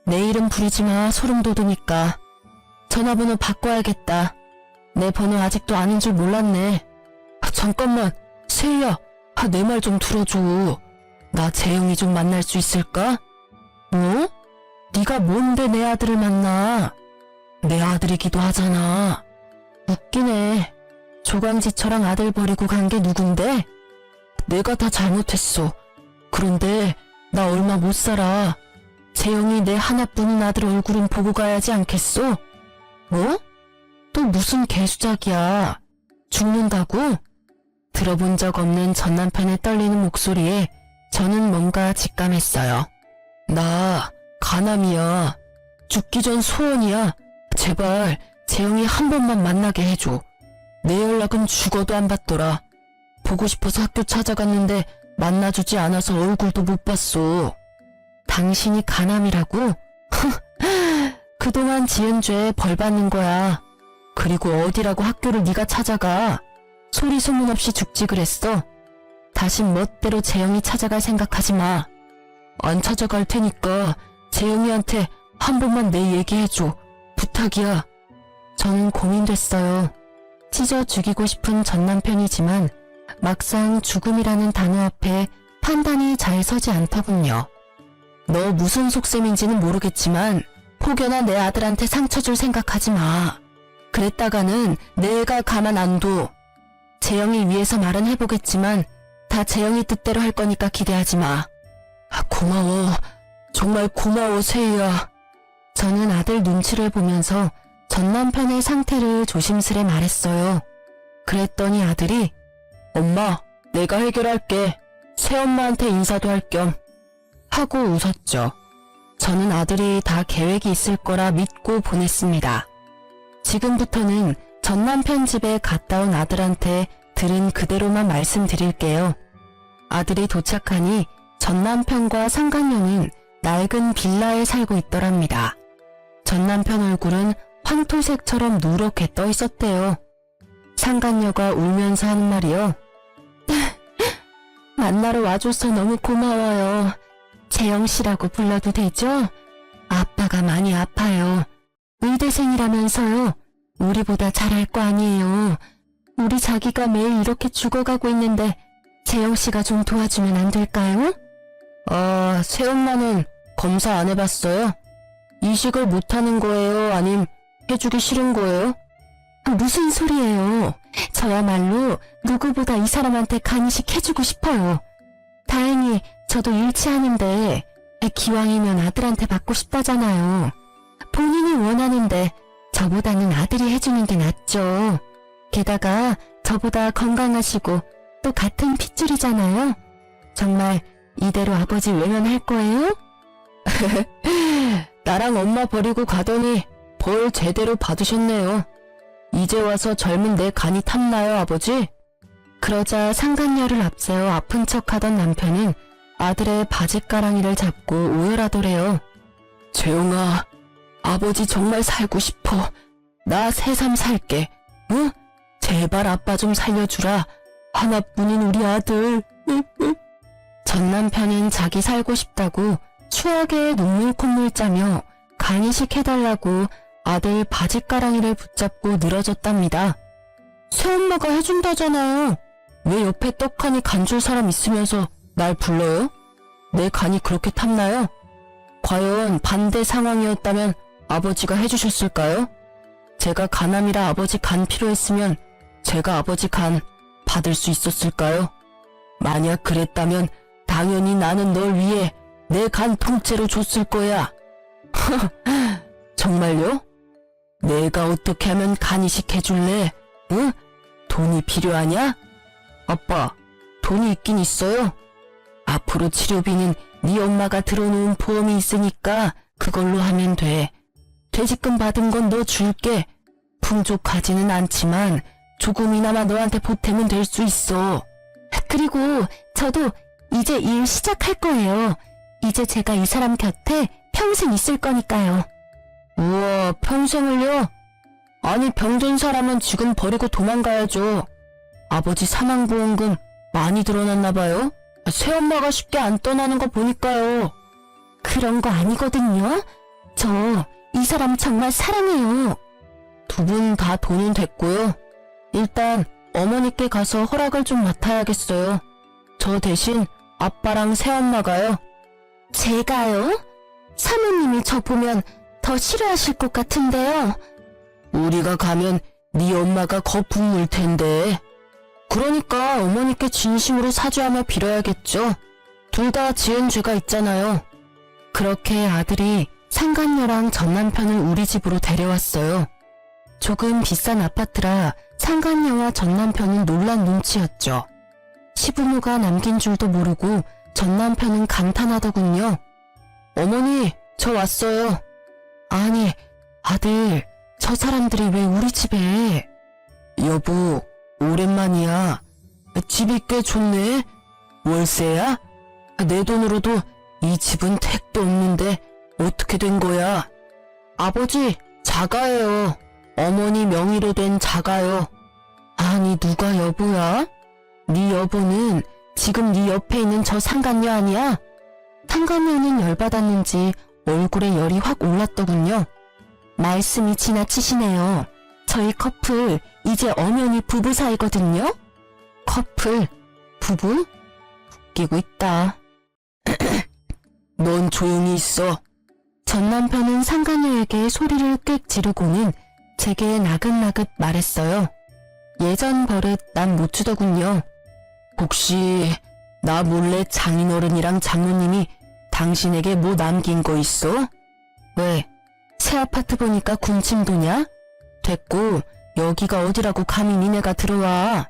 내 이름 부르지 마. 소름 돋으니까. 전화번호 바꿔야겠다. 내 번호 아직도 아닌 줄 몰랐네. 잠깐만, 세희야, 내 말 좀 들어줘. 나 재영이 좀 만날 수 있을까? 뭐? 네가 뭔데 내 아들을 만나? 내 아들이기도 하잖아. 웃기네. 조강지처랑 아들 버리고 간 게 누군데? 내가 다 잘못했어. 그런데 나 얼마 못 살아. 재영이 내 하나뿐인 아들 얼굴은 보고 가야지 않겠어? 뭐? 또 무슨 개수작이야. 죽는다고? 들어본 적 없는 전 남편의 떨리는 목소리에 저는 뭔가 직감했어요. 나 가남이야. 죽기 전 소원이야. 제발 재영이 한 번만 만나게 해줘. 내 연락은 죽어도 안 받더라. 보고 싶어서 학교 찾아갔는데 만나주지 않아서 얼굴도 못 봤어. 당신이 가남이라고? 그동안 지은 죄에 벌 받는 거야. 그리고 어디라고 학교를 네가 찾아가. 소리 소문 없이 죽지 그랬어. 다신 멋대로 재영이 찾아갈 생각하지 마. 안 찾아갈 테니까 재영이한테 한 번만 내 얘기해줘. 부탁이야. 저는 고민됐어요. 찢어 죽이고 싶은 전 남편이지만 막상 죽음이라는 단어 앞에 판단이 잘 서지 않더군요. 너 무슨 속셈인지는 모르겠지만 혹여나 내 아들한테 상처 줄 생각하지 마. 그랬다가는 내가 가만 안 둬. 재영이 위해서 말은 해보겠지만 다 재영이 뜻대로 할 거니까 기대하지 마. 고마워. 정말 고마워, 세희야. 저는 아들 눈치를 보면서 전 남편의 상태를 조심스레 말했어요. 그랬더니 아들이 엄마, 내가 해결할게. 새엄마한테 인사도 할 겸 하고 웃었죠. 저는 아들이 다 계획이 있을 거라 믿고 보냈습니다. 지금부터는 전 남편 집에 갔다 온 아들한테 들은 그대로만 말씀드릴게요. 아들이 도착하니 전 남편과 상간녀는 낡은 빌라에 살고 있더랍니다. 전 남편 얼굴은 황토색처럼 누렇게 떠 있었대요. 상간녀가 울면서 하는 말이요. 만나러 와줘서 너무 고마워요. 재영씨라고 불러도 되죠? 아빠가 많이 아파요. 의대생이라면서요. 우리보다 잘할 거 아니에요. 우리 자기가 매일 이렇게 죽어가고 있는데 재영씨가 좀 도와주면 안 될까요? 새엄마는 검사 안 해봤어요? 이식을 못하는 거예요? 아님 해주기 싫은 거예요? 무슨 소리예요. 저야말로 누구보다 이 사람한테 간이식 해주고 싶어요. 다행히 저도 일치하는데 기왕이면 아들한테 받고 싶다잖아요. 본인이 원하는데 저보다는 아들이 해주는 게 낫죠. 게다가 저보다 건강하시고 또 같은 핏줄이잖아요. 정말 이대로 아버지 외면할 거예요? 나랑 엄마 버리고 가더니 벌 제대로 받으셨네요. 이제 와서 젊은 내 간이 탐나요, 아버지? 그러자 상간녀를 앞세워 아픈 척하던 남편은 아들의 바짓가랑이를 잡고 오열하더래요. 재영아, 아버지 정말 살고 싶어. 나 새삼 살게. 응? 제발 아빠 좀 살려주라. 하나뿐인 우리 아들. 전 남편은 자기 살고 싶다고 추억에 눈물 콧물 짜며 간이식 해달라고 아들 바짓가랑이를 붙잡고 늘어졌답니다. 새엄마가 해준다잖아요. 왜 옆에 떡하니 간 줄 사람 있으면서 날 불러요? 내 간이 그렇게 탐나요? 과연 반대 상황이었다면 아버지가 해주셨을까요? 제가 가남이라 아버지 간 필요했으면 제가 아버지 간 받을 수 있었을까요? 만약 그랬다면 당연히 나는 널 위해 내 간 통째로 줬을 거야. 정말요? 내가 어떻게 하면 간이식 해줄래? 응? 돈이 필요하냐? 아빠, 돈이 있긴 있어요. 앞으로 치료비는 네 엄마가 들어놓은 보험이 있으니까 그걸로 하면 돼. 퇴직금 받은 건 너 줄게. 풍족하지는 않지만 조금이나마 너한테 보탬은 될 수 있어. 그리고 저도 이제 일 시작할 거예요. 이제 제가 이 사람 곁에 평생 있을 거니까요. 우와, 평생을요? 아니, 병든 사람은 지금 버리고 도망가야죠. 아버지 사망보험금 많이 들어놨나 봐요? 새엄마가 쉽게 안 떠나는 거 보니까요. 그런 거 아니거든요. 저 이 사람 정말 사랑해요. 두 분 다 돈은 됐고요. 일단 어머니께 가서 허락을 좀 맡아야겠어요. 저 대신 아빠랑 새엄마가요. 제가요? 사모님이 저 보면 더 싫어하실 것 같은데요. 우리가 가면 네 엄마가 거품 물 텐데. 그러니까 어머니께 진심으로 사죄하며 빌어야겠죠. 둘 다 지은 죄가 있잖아요. 그렇게 아들이 상간녀랑 전 남편을 우리 집으로 데려왔어요. 조금 비싼 아파트라 상간녀와 전 남편은 놀란 눈치였죠. 시부모가 남긴 줄도 모르고 전 남편은 감탄하더군요. 어머니, 저 왔어요. 아니, 아들, 저 사람들이 왜 우리 집에? 여보, 오랜만이야. 집이 꽤 좋네. 월세야? 내 돈으로도 이 집은 택도 없는데 어떻게 된 거야? 아버지, 자가예요. 어머니 명의로 된 자가요. 아니, 누가 여보야? 네 여보는 지금 네 옆에 있는 저 상간녀 아니야? 상간녀는 열받았는지 얼굴에 열이 확 올랐더군요. 말씀이 지나치시네요. 저희 커플 이제 엄연히 부부 사이거든요. 커플? 부부? 웃기고 있다. 넌 조용히 있어. 전 남편은 상간녀에게 소리를 꽥 지르고는 제게 나긋나긋 말했어요. 예전 버릇 난 못 주더군요. 혹시 나 몰래 장인어른이랑 장모님이 당신에게 뭐 남긴 거 있어? 왜? 새 아파트 보니까 군침 도냐? 됐고 여기가 어디라고 감히 니네가 들어와.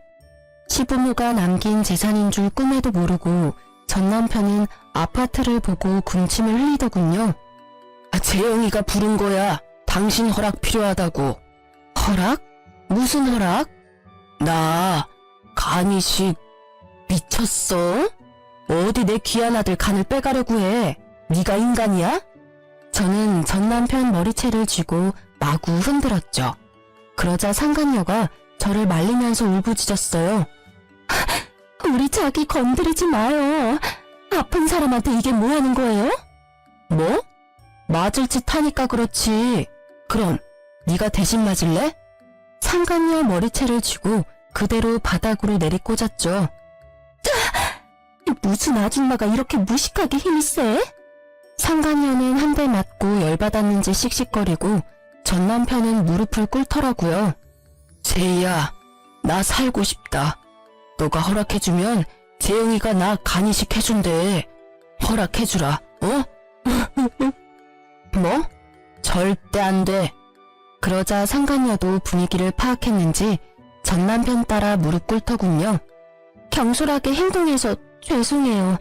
시부모가 남긴 재산인 줄 꿈에도 모르고 전 남편은 아파트를 보고 군침을 흘리더군요. 재영이가 부른 거야. 당신 허락 필요하다고. 허락? 무슨 허락? 나 간이식 미쳤어? 어디 내 귀한 아들 간을 빼가려고 해. 네가 인간이야? 저는 전 남편 머리채를 쥐고 마구 흔들었죠. 그러자 상간녀가 저를 말리면서 울부짖었어요. 우리 자기 건드리지 마요. 아픈 사람한테 이게 뭐 하는 거예요? 뭐? 맞을 짓 하니까 그렇지. 그럼 네가 대신 맞을래? 상간녀 머리채를 쥐고 그대로 바닥으로 내리꽂았죠. 무슨 아줌마가 이렇게 무식하게 힘이 세? 상간녀는 한 대 맞고 열받았는지 씩씩거리고 전 남편은 무릎을 꿇더라고요. 세희야, 나 살고 싶다. 너가 허락해주면 재영이가 나 간이식 해준대. 허락해주라, 어? 뭐? 절대 안 돼. 그러자 상간녀도 분위기를 파악했는지 전 남편 따라 무릎 꿇더군요. 경솔하게 행동해서 죄송해요.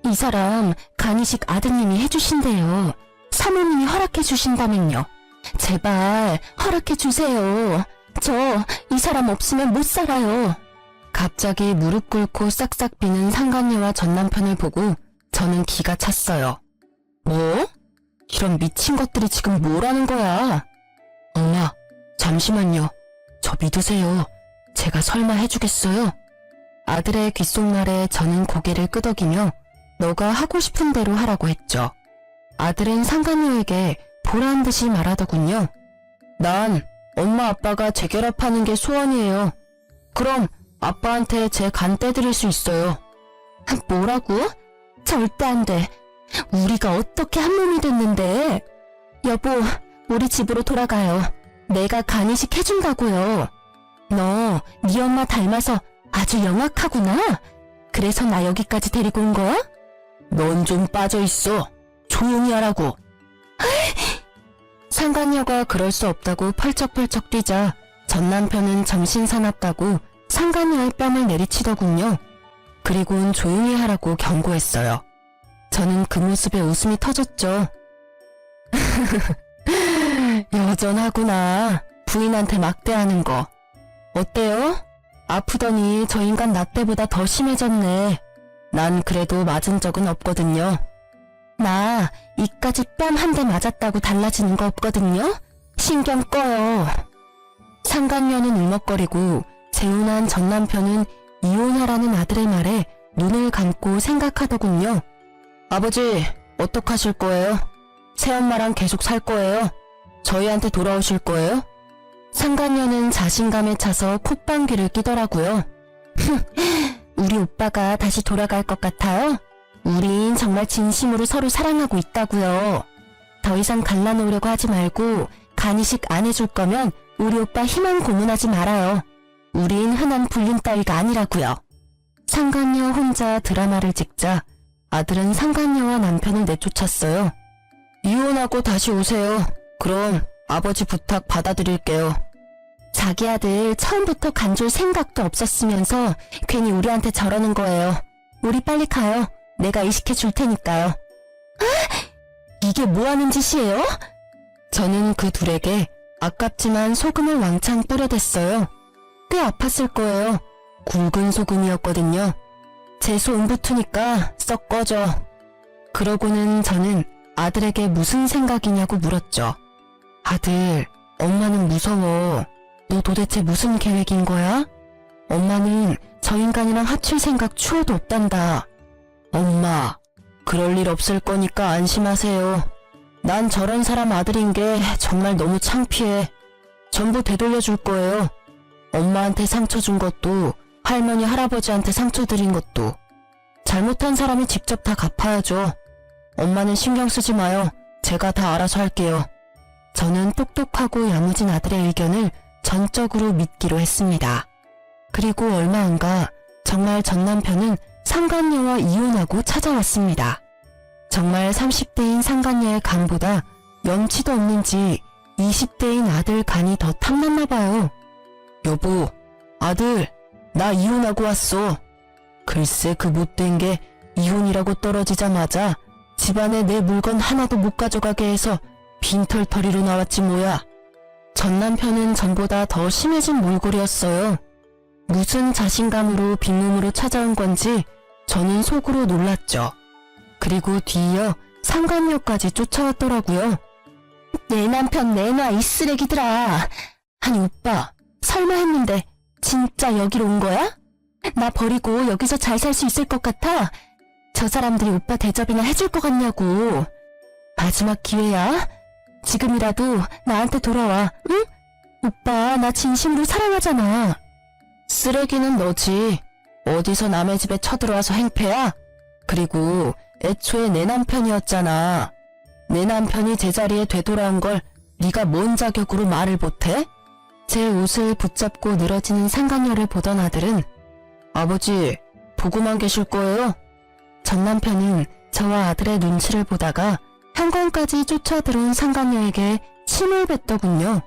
이 사람 간이식 아드님이 해주신대요. 사모님이 허락해주신다면요. 제발 허락해주세요. 저 이 사람 없으면 못 살아요. 갑자기 무릎 꿇고 싹싹 비는 상간녀와 전 남편을 보고 저는 기가 찼어요. 뭐? 이런 미친 것들이 지금 뭐라는 거야? 엄마, 잠시만요. 저 믿으세요. 제가 설마 해주겠어요? 아들의 귓속말에 저는 고개를 끄덕이며 너가 하고 싶은 대로 하라고 했죠. 아들은 상간녀에게 보란 듯이 말하더군요. 난 엄마 아빠가 재결합하는 게 소원이에요. 그럼 아빠한테 제 간 떼드릴 수 있어요. 뭐라고? 절대 안 돼. 우리가 어떻게 한 몸이 됐는데. 여보, 우리 집으로 돌아가요. 내가 간이식 해준다고요. 너 네 엄마 닮아서 아주 영악하구나. 그래서 나 여기까지 데리고 온 거야? 넌 좀 빠져있어. 조용히 하라고. 상간녀가 그럴 수 없다고 펄쩍펄쩍 뛰자 전 남편은 정신사납다고 상간녀의 뺨을 내리치더군요. 그리고는 조용히 하라고 경고했어요. 저는 그 모습에 웃음이 터졌죠. 여전하구나. 부인한테 막대하는 거. 어때요? 아프더니 저 인간 나 때보다 더 심해졌네. 난 그래도 맞은 적은 없거든요. 나 이까지 뺨 한 대 맞았다고 달라지는 거 없거든요? 신경 꺼요. 상간녀는 울먹거리고 재혼한 전 남편은 이혼하라는 아들의 말에 눈을 감고 생각하더군요. 아버지, 어떡하실 거예요? 새엄마랑 계속 살 거예요? 저희한테 돌아오실 거예요? 상간녀는 자신감에 차서 콧방귀를 끼더라고요. 우리 오빠가 다시 돌아갈 것 같아요? 우린 정말 진심으로 서로 사랑하고 있다고요. 더 이상 갈라놓으려고 하지 말고 간이식 안 해줄 거면 우리 오빠 희망 고문하지 말아요. 우린 흔한 불륜 따위가 아니라고요. 상간녀 혼자 드라마를 찍자 아들은 상간녀와 남편을 내쫓았어요. 이혼하고 다시 오세요. 그럼 아버지 부탁 받아드릴게요. 자기 아들 처음부터 간줄 생각도 없었으면서 괜히 우리한테 저러는 거예요. 우리 빨리 가요. 내가 이식해 줄 테니까요. 이게 뭐 하는 짓이에요? 저는 그 둘에게 아깝지만 소금을 왕창 뿌려댔어요. 꽤 아팠을 거예요. 굵은 소금이었거든요. 재수 음부투니까 썩 꺼져. 그러고는 저는 아들에게 무슨 생각이냐고 물었죠. 아들, 엄마는 무서워. 너 도대체 무슨 계획인 거야? 엄마는 저 인간이랑 합칠 생각 추호도 없단다. 엄마, 그럴 일 없을 거니까 안심하세요. 난 저런 사람 아들인 게 정말 너무 창피해. 전부 되돌려줄 거예요. 엄마한테 상처 준 것도 할머니 할아버지한테 상처 드린 것도 잘못한 사람이 직접 다 갚아야죠. 엄마는 신경 쓰지 마요. 제가 다 알아서 할게요. 저는 똑똑하고 야무진 아들의 의견을 전적으로 믿기로 했습니다. 그리고 얼마 안가 정말 전 남편은 상간녀와 이혼하고 찾아왔습니다. 정말 30대인 상간녀의 간보다 염치도 없는지 20대인 아들 간이 더 탐났나 봐요. 여보, 아들, 나 이혼하고 왔어. 글쎄 그 못된 게 이혼이라고 떨어지자마자 집안에 내 물건 하나도 못 가져가게 해서 빈털터리로 나왔지 뭐야. 전 남편은 전보다 더 심해진 몰골이었어요. 무슨 자신감으로 빈몸으로 찾아온 건지 저는 속으로 놀랐죠. 그리고 뒤이어 상간녀까지 쫓아왔더라고요. 내 남편 내놔 이 쓰레기들아. 아니 오빠, 설마 했는데 진짜 여기로 온 거야? 나 버리고 여기서 잘 살 수 있을 것 같아? 저 사람들이 오빠 대접이나 해줄 것 같냐고. 마지막 기회야. 지금이라도 나한테 돌아와, 응? 오빠 나 진심으로 사랑하잖아. 쓰레기는 너지. 어디서 남의 집에 쳐들어와서 행패야? 그리고 애초에 내 남편이었잖아. 내 남편이 제자리에 되돌아온 걸 네가 뭔 자격으로 말을 못해? 제 옷을 붙잡고 늘어지는 상간녀를 보던 아들은 아버지, 보고만 계실 거예요? 전 남편은 저와 아들의 눈치를 보다가 현관까지 쫓아들어온 상간녀에게 침을 뱉더군요.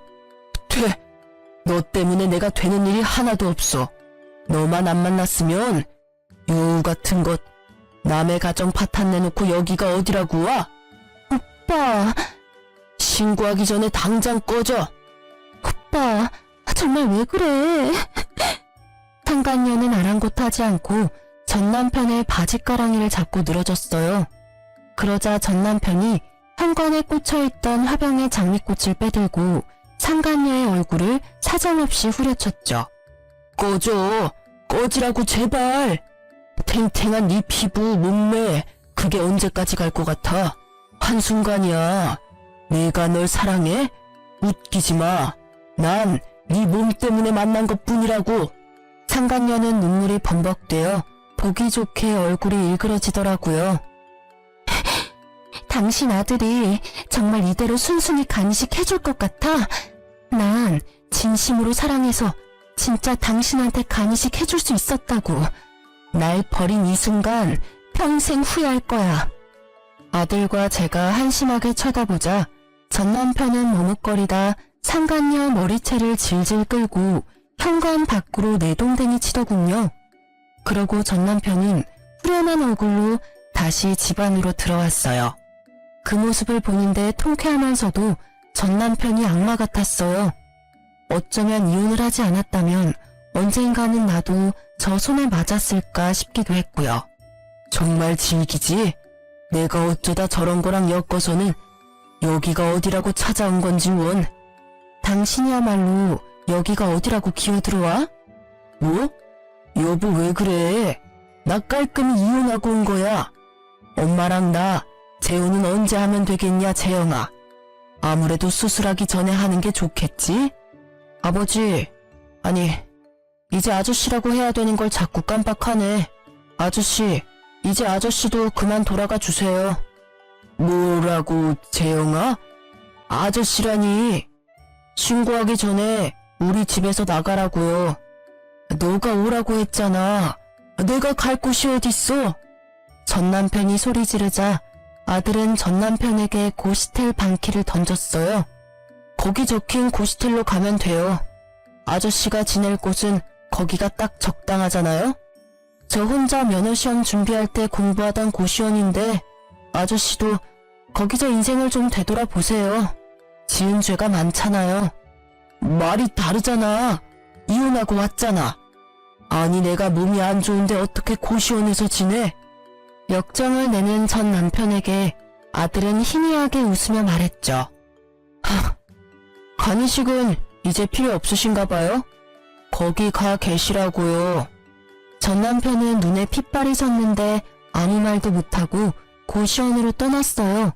너 때문에 내가 되는 일이 하나도 없어. 너만 안 만났으면 여우 같은 것 남의 가정 파탄 내놓고 여기가 어디라고 와? 오빠, 신고하기 전에 당장 꺼져. 오빠, 정말 왜 그래? 상간녀는 아랑곳하지 않고 전 남편의 바지가랑이를 잡고 늘어졌어요. 그러자 전 남편이 현관에 꽂혀있던 화병의 장미꽃을 빼들고 상간녀의 얼굴을 사정없이 후려쳤죠. 꺼져! 꺼지라고 제발! 탱탱한 네 피부, 몸매, 그게 언제까지 갈 것 같아? 한순간이야. 내가 널 사랑해? 웃기지 마. 난 네 몸 때문에 만난 것뿐이라고. 상간녀는 눈물이 범벅되어 보기 좋게 얼굴이 일그러지더라고요. 당신 아들이 정말 이대로 순순히 간식해줄 것 같아? 난 진심으로 사랑해서 진짜 당신한테 간이식 해줄 수 있었다고. 날 버린 이 순간 평생 후회할 거야. 아들과 제가 한심하게 쳐다보자 전 남편은 머뭇거리다 상간녀 머리채를 질질 끌고 현관 밖으로 내동댕이 치더군요. 그러고 전 남편은 후련한 얼굴로 다시 집 안으로 들어왔어요. 그 모습을 보는데 통쾌하면서도 전 남편이 악마 같았어요. 어쩌면 이혼을 하지 않았다면 언젠가는 나도 저 손에 맞았을까 싶기도 했고요. 정말 질기지? 내가 어쩌다 저런 거랑 엮어서는 여기가 어디라고 찾아온 건지 원. 당신이야말로 여기가 어디라고 기어들어와? 뭐? 여보 왜 그래? 나 깔끔히 이혼하고 온 거야. 엄마랑 나 재혼은 언제 하면 되겠냐 재영아. 아무래도 수술하기 전에 하는 게 좋겠지? 아버지, 아니 이제 아저씨라고 해야 되는 걸 자꾸 깜빡하네. 아저씨, 이제 아저씨도 그만 돌아가 주세요. 뭐라고 재영아? 아저씨라니. 신고하기 전에 우리 집에서 나가라고요. 너가 오라고 했잖아. 내가 갈 곳이 어딨어? 전 남편이 소리 지르자 아들은 전 남편에게 고시텔 방키를 던졌어요. 거기 적힌 고시텔로 가면 돼요. 아저씨가 지낼 곳은 거기가 딱 적당하잖아요? 저 혼자 면허시험 준비할 때 공부하던 고시원인데 아저씨도 거기서 인생을 좀 되돌아보세요. 지은 죄가 많잖아요. 말이 다르잖아. 이혼하고 왔잖아. 아니 내가 몸이 안 좋은데 어떻게 고시원에서 지내? 역정을 내는 전 남편에게 아들은 희미하게 웃으며 말했죠. 간이식은 이제 필요 없으신가 봐요? 거기 가 계시라고요. 전 남편은 눈에 핏발이 섰는데 아무 말도 못하고 고시원으로 떠났어요.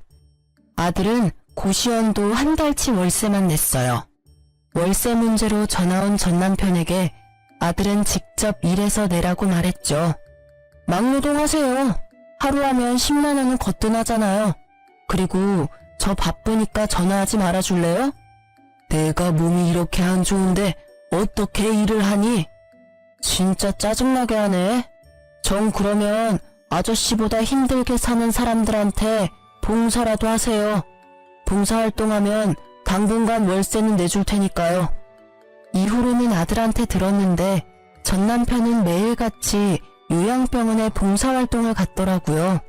아들은 고시원도 한 달치 월세만 냈어요. 월세 문제로 전화온 전 남편에게 아들은 직접 일해서 내라고 말했죠. 막노동하세요. 하루 하면 10만 원은 거뜬하잖아요. 그리고 저 바쁘니까 전화하지 말아줄래요? 내가 몸이 이렇게 안 좋은데 어떻게 일을 하니? 진짜 짜증나게 하네. 정 그러면 아저씨보다 힘들게 사는 사람들한테 봉사라도 하세요. 봉사활동하면 당분간 월세는 내줄 테니까요. 이후로는 아들한테 들었는데 전 남편은 매일같이 요양병원에 봉사활동을 갔더라고요.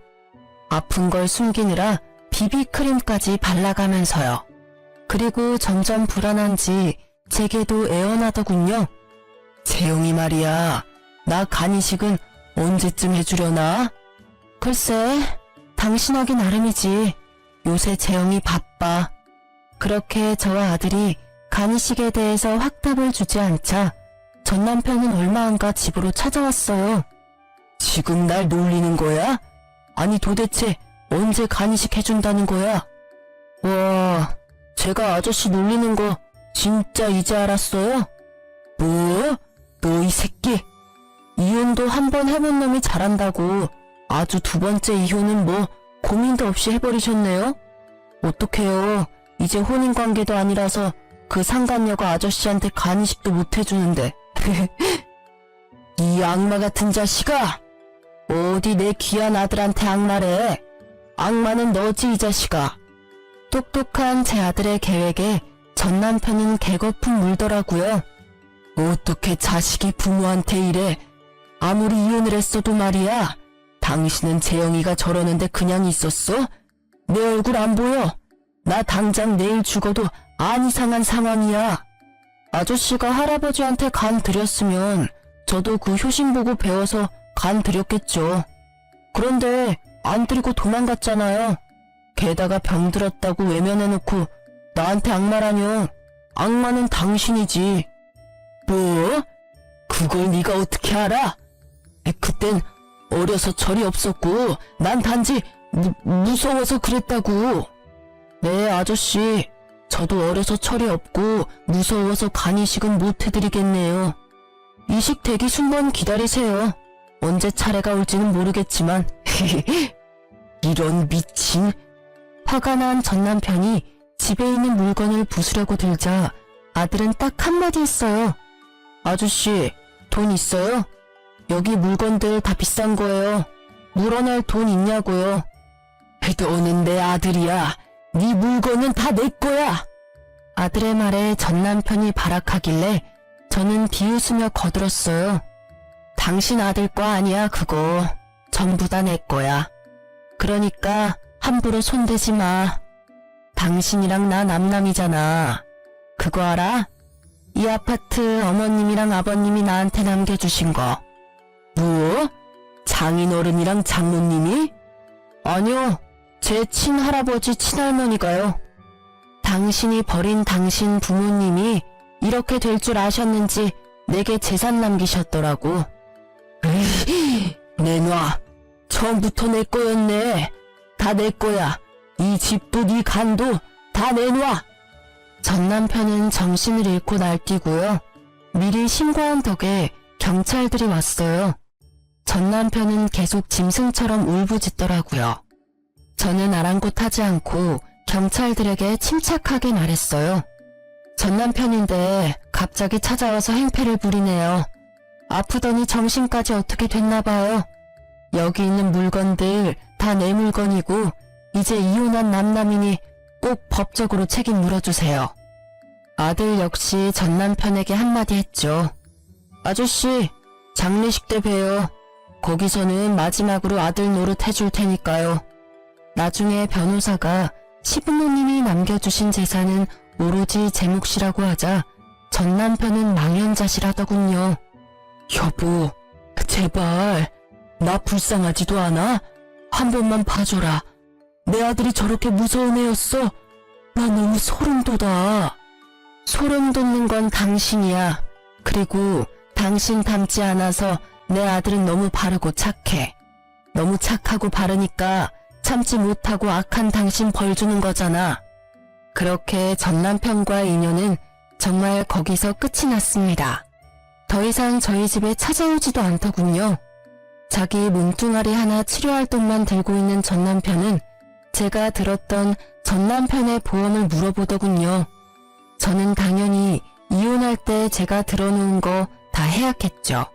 아픈 걸 숨기느라 비비크림까지 발라가면서요. 그리고 점점 불안한지 제게도 애원하더군요. 재영이 말이야, 나 간이식은 언제쯤 해주려나? 글쎄, 당신하기 나름이지. 요새 재영이 바빠. 그렇게 저와 아들이 간이식에 대해서 확답을 주지 않자 전 남편은 얼마 안가 집으로 찾아왔어요. 지금 날 놀리는 거야? 아니 도대체 언제 간이식 해준다는 거야? 와, 제가 아저씨 놀리는 거 진짜 이제 알았어요? 뭐? 너 이 새끼. 이혼도 한 번 해본 놈이 잘한다고 아주 두 번째 이혼은 뭐 고민도 없이 해버리셨네요? 어떡해요. 이제 혼인관계도 아니라서 그 상간녀가 아저씨한테 간이식도 못 해주는데. 이 악마 같은 자식아! 어디 내 귀한 아들한테 악마래. 악마는 너지 이 자식아. 똑똑한 제 아들의 계획에 전 남편은 개거품 물더라고요. 어떻게 자식이 부모한테 이래. 아무리 이혼을 했어도 말이야. 당신은 재영이가 저러는데 그냥 있었어? 내 얼굴 안 보여? 나 당장 내일 죽어도 안 이상한 상황이야. 아저씨가 할아버지한테 간 드렸으면 저도 그 효심 보고 배워서 간 드렸겠죠. 그런데 안 드리고 도망갔잖아요. 게다가 병들었다고 외면해놓고 나한테 악마라뇨. 악마는 당신이지. 뭐? 그걸 네가 어떻게 알아? 그땐 어려서 철이 없었고 난 단지 무서워서 그랬다고. 네 아저씨, 저도 어려서 철이 없고 무서워서 간이식은 못 해드리겠네요. 이식 대기 순번 기다리세요. 언제 차례가 올지는 모르겠지만. 이런 미친. 화가 난 전 남편이 집에 있는 물건을 부수려고 들자 아들은 딱 한마디 했어요. 아저씨, 돈 있어요? 여기 물건들 다 비싼 거예요. 물어낼 돈 있냐고요. 너는 내 아들이야. 네 물건은 다 내 거야. 아들의 말에 전 남편이 발악하길래 저는 비웃으며 거들었어요. 당신 아들 거 아니야 그거. 전부 다 내 거야. 그러니까 함부로 손대지 마. 당신이랑 나 남남이잖아. 그거 알아? 이 아파트 어머님이랑 아버님이 나한테 남겨주신 거. 뭐? 장인어른이랑 장모님이? 아니요. 제 친할아버지 친할머니가요. 당신이 버린 당신 부모님이 이렇게 될 줄 아셨는지 내게 재산 남기셨더라고. 에이, 내놔. 처음부터 내 거였네. 다 내 거야. 이 집도 네 간도 다 내놔. 전 남편은 정신을 잃고 날뛰고요. 미리 신고한 덕에 경찰들이 왔어요. 전 남편은 계속 짐승처럼 울부짖더라고요. 저는 아랑곳하지 않고 경찰들에게 침착하게 말했어요. 전 남편인데 갑자기 찾아와서 행패를 부리네요. 아프더니 정신까지 어떻게 됐나 봐요. 여기 있는 물건들 다 내 물건이고 이제 이혼한 남남이니 꼭 법적으로 책임 물어주세요. 아들 역시 전 남편에게 한마디 했죠. 아저씨, 장례식 때 봬요. 거기서는 마지막으로 아들 노릇 해줄 테니까요. 나중에 변호사가 시부모님이 남겨주신 재산은 오로지 제 몫이라고 하자 전 남편은 망연자실하더군요. 여보, 제발 나 불쌍하지도 않아? 한 번만 봐줘라. 내 아들이 저렇게 무서운 애였어? 나 너무 소름 돋아. 소름 돋는 건 당신이야. 그리고 당신 닮지 않아서 내 아들은 너무 바르고 착해. 너무 착하고 바르니까 참지 못하고 악한 당신 벌 주는 거잖아. 그렇게 전 남편과의 인연은 정말 거기서 끝이 났습니다. 더 이상 저희 집에 찾아오지도 않더군요. 자기 몸뚱아리 하나 치료할 돈만 들고 있는 전 남편은 제가 들었던 전 남편의 보험을 물어보더군요. 저는 당연히 이혼할 때 제가 들어놓은 거 다 해약했죠.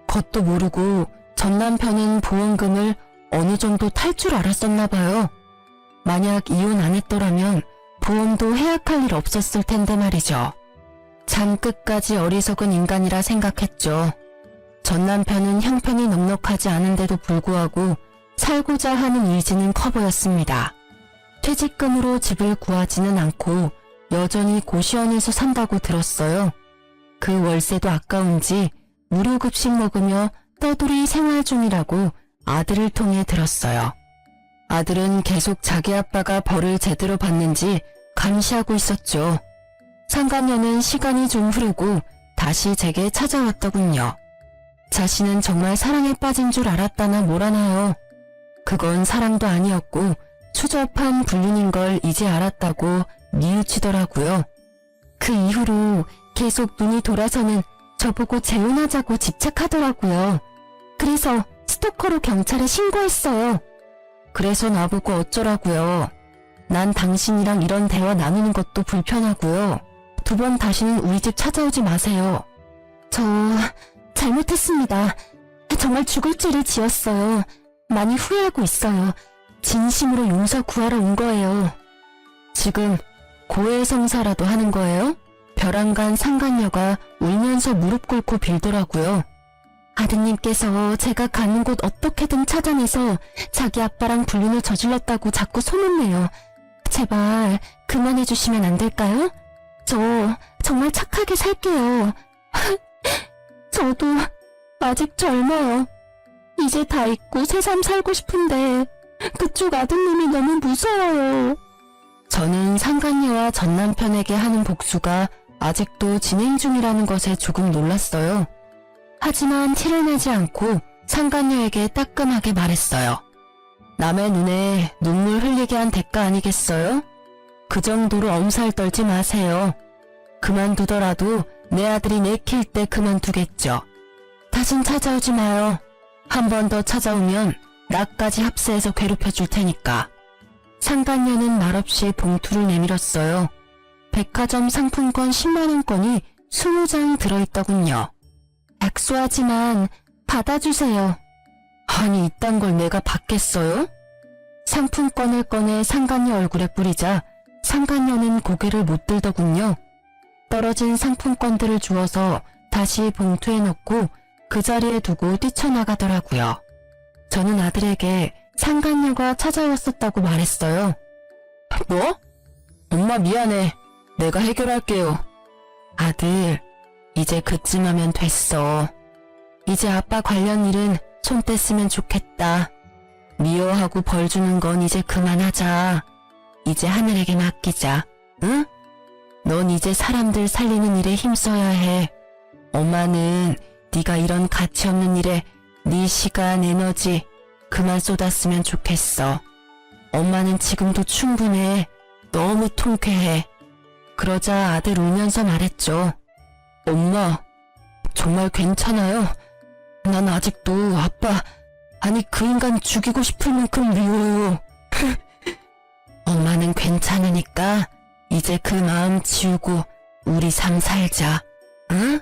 그것도 모르고 전 남편은 보험금을 어느 정도 탈 줄 알았었나 봐요. 만약 이혼 안 했더라면 보험도 해약할 일 없었을 텐데 말이죠. 참 끝까지 어리석은 인간이라 생각했죠. 전 남편은 형편이 넉넉하지 않은데도 불구하고 살고자 하는 의지는 커 보였습니다. 퇴직금으로 집을 구하지는 않고 여전히 고시원에서 산다고 들었어요. 그 월세도 아까운지 무료급식 먹으며 떠돌이 생활 중이라고 아들을 통해 들었어요. 아들은 계속 자기 아빠가 벌을 제대로 받는지 감시하고 있었죠. 상간녀는 시간이 좀 흐르고 다시 제게 찾아왔더군요. 자신은 정말 사랑에 빠진 줄 알았다나 뭐라나요. 그건 사랑도 아니었고 추접한 불륜인 걸 이제 알았다고 뉘우치더라고요. 그 이후로 계속 눈이 돌아서는 저보고 재혼하자고 집착하더라고요. 그래서 스토커로 경찰에 신고했어요. 그래서 나보고 어쩌라고요. 난 당신이랑 이런 대화 나누는 것도 불편하고요. 2번 다시는 우리 집 찾아오지 마세요. 저 잘못했습니다. 정말 죽을 죄를 지었어요. 많이 후회하고 있어요. 진심으로 용서 구하러 온 거예요. 지금 고해성사라도 하는 거예요? 벼랑간 상간녀가 울면서 무릎 꿇고 빌더라고요. 아드님께서 제가 가는 곳 어떻게든 찾아내서 자기 아빠랑 불륜을 저질렀다고 자꾸 소문내요. 제발 그만해주시면 안 될까요? 저 정말 착하게 살게요. 저도 아직 젊어요. 이제 다 잊고 새삼 살고 싶은데 그쪽 아드님이 너무 무서워요. 저는 상간녀와 전 남편에게 하는 복수가 아직도 진행 중이라는 것에 조금 놀랐어요. 하지만 티를 내지 않고 상간녀에게 따끔하게 말했어요. 남의 눈에 눈물 흘리게 한 대가 아니겠어요? 그 정도로 엄살 떨지 마세요. 그만두더라도 내 아들이 내킬 때 그만두겠죠. 다신 찾아오지 마요. 한 번 더 찾아오면 나까지 합세해서 괴롭혀 줄 테니까. 상간녀는 말없이 봉투를 내밀었어요. 백화점 상품권 10만원권이 20장 들어있더군요. 약소하지만 받아주세요. 아니 이딴 걸 내가 받겠어요? 상품권을 꺼내 상간녀 얼굴에 뿌리자 상간녀는 고개를 못 들더군요. 떨어진 상품권들을 주워서 다시 봉투에 넣고 그 자리에 두고 뛰쳐나가더라고요. 저는 아들에게 상간녀가 찾아왔었다고 말했어요. 뭐? 엄마 미안해. 내가 해결할게요. 아들, 이제 그쯤 하면 됐어. 이제 아빠 관련 일은 손 뗐으면 좋겠다. 미워하고 벌 주는 건 이제 그만하자. 이제 하늘에게 맡기자. 응? 넌 이제 사람들 살리는 일에 힘써야 해. 엄마는 네가 이런 가치 없는 일에 네 시간, 에너지 그만 쏟았으면 좋겠어. 엄마는 지금도 충분해. 너무 통쾌해. 그러자 아들 울면서 말했죠. 엄마, 정말 괜찮아요? 난 아직도 아빠, 아니 그 인간 죽이고 싶을 만큼 미워요. 엄마는 괜찮으니까 이제 그 마음 지우고 우리 삶 살자. 응?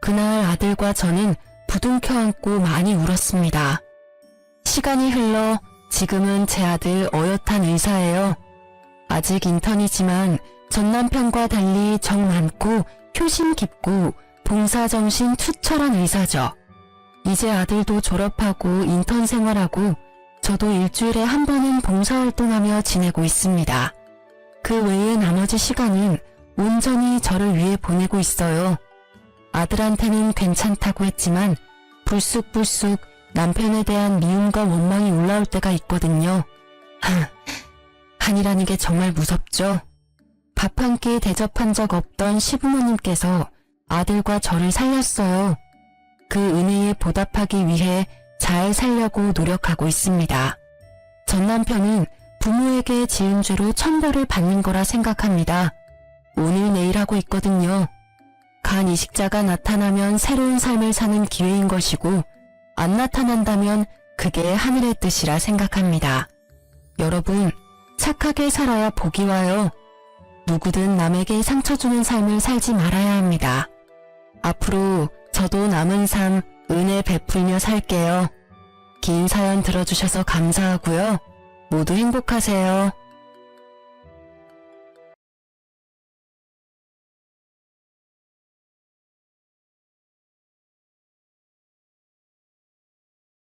그날 아들과 저는 부둥켜 안고 많이 울었습니다. 시간이 흘러 지금은 제 아들 어엿한 의사예요. 아직 인턴이지만 전 남편과 달리 정 많고 효심 깊고 봉사정신 투철한 의사죠. 이제 아들도 졸업하고 인턴 생활하고 저도 일주일에 한 번은 봉사활동하며 지내고 있습니다. 그 외의 나머지 시간은 온전히 저를 위해 보내고 있어요. 아들한테는 괜찮다고 했지만 불쑥불쑥 남편에 대한 미움과 원망이 올라올 때가 있거든요. 한이라는 게 정말 무섭죠. 밥 한 끼 대접한 적 없던 시부모님께서 아들과 저를 살렸어요. 그 은혜에 보답하기 위해 잘 살려고 노력하고 있습니다. 전 남편은 부모에게 지은 죄로 천벌을 받는 거라 생각합니다. 오늘 내일 하고 있거든요. 간 이식자가 나타나면 새로운 삶을 사는 기회인 것이고 안 나타난다면 그게 하늘의 뜻이라 생각합니다. 여러분, 착하게 살아야 복이 와요. 누구든 남에게 상처 주는 삶을 살지 말아야 합니다. 앞으로 저도 남은 삶 은혜 베풀며 살게요. 긴 사연 들어주셔서 감사하고요. 모두 행복하세요.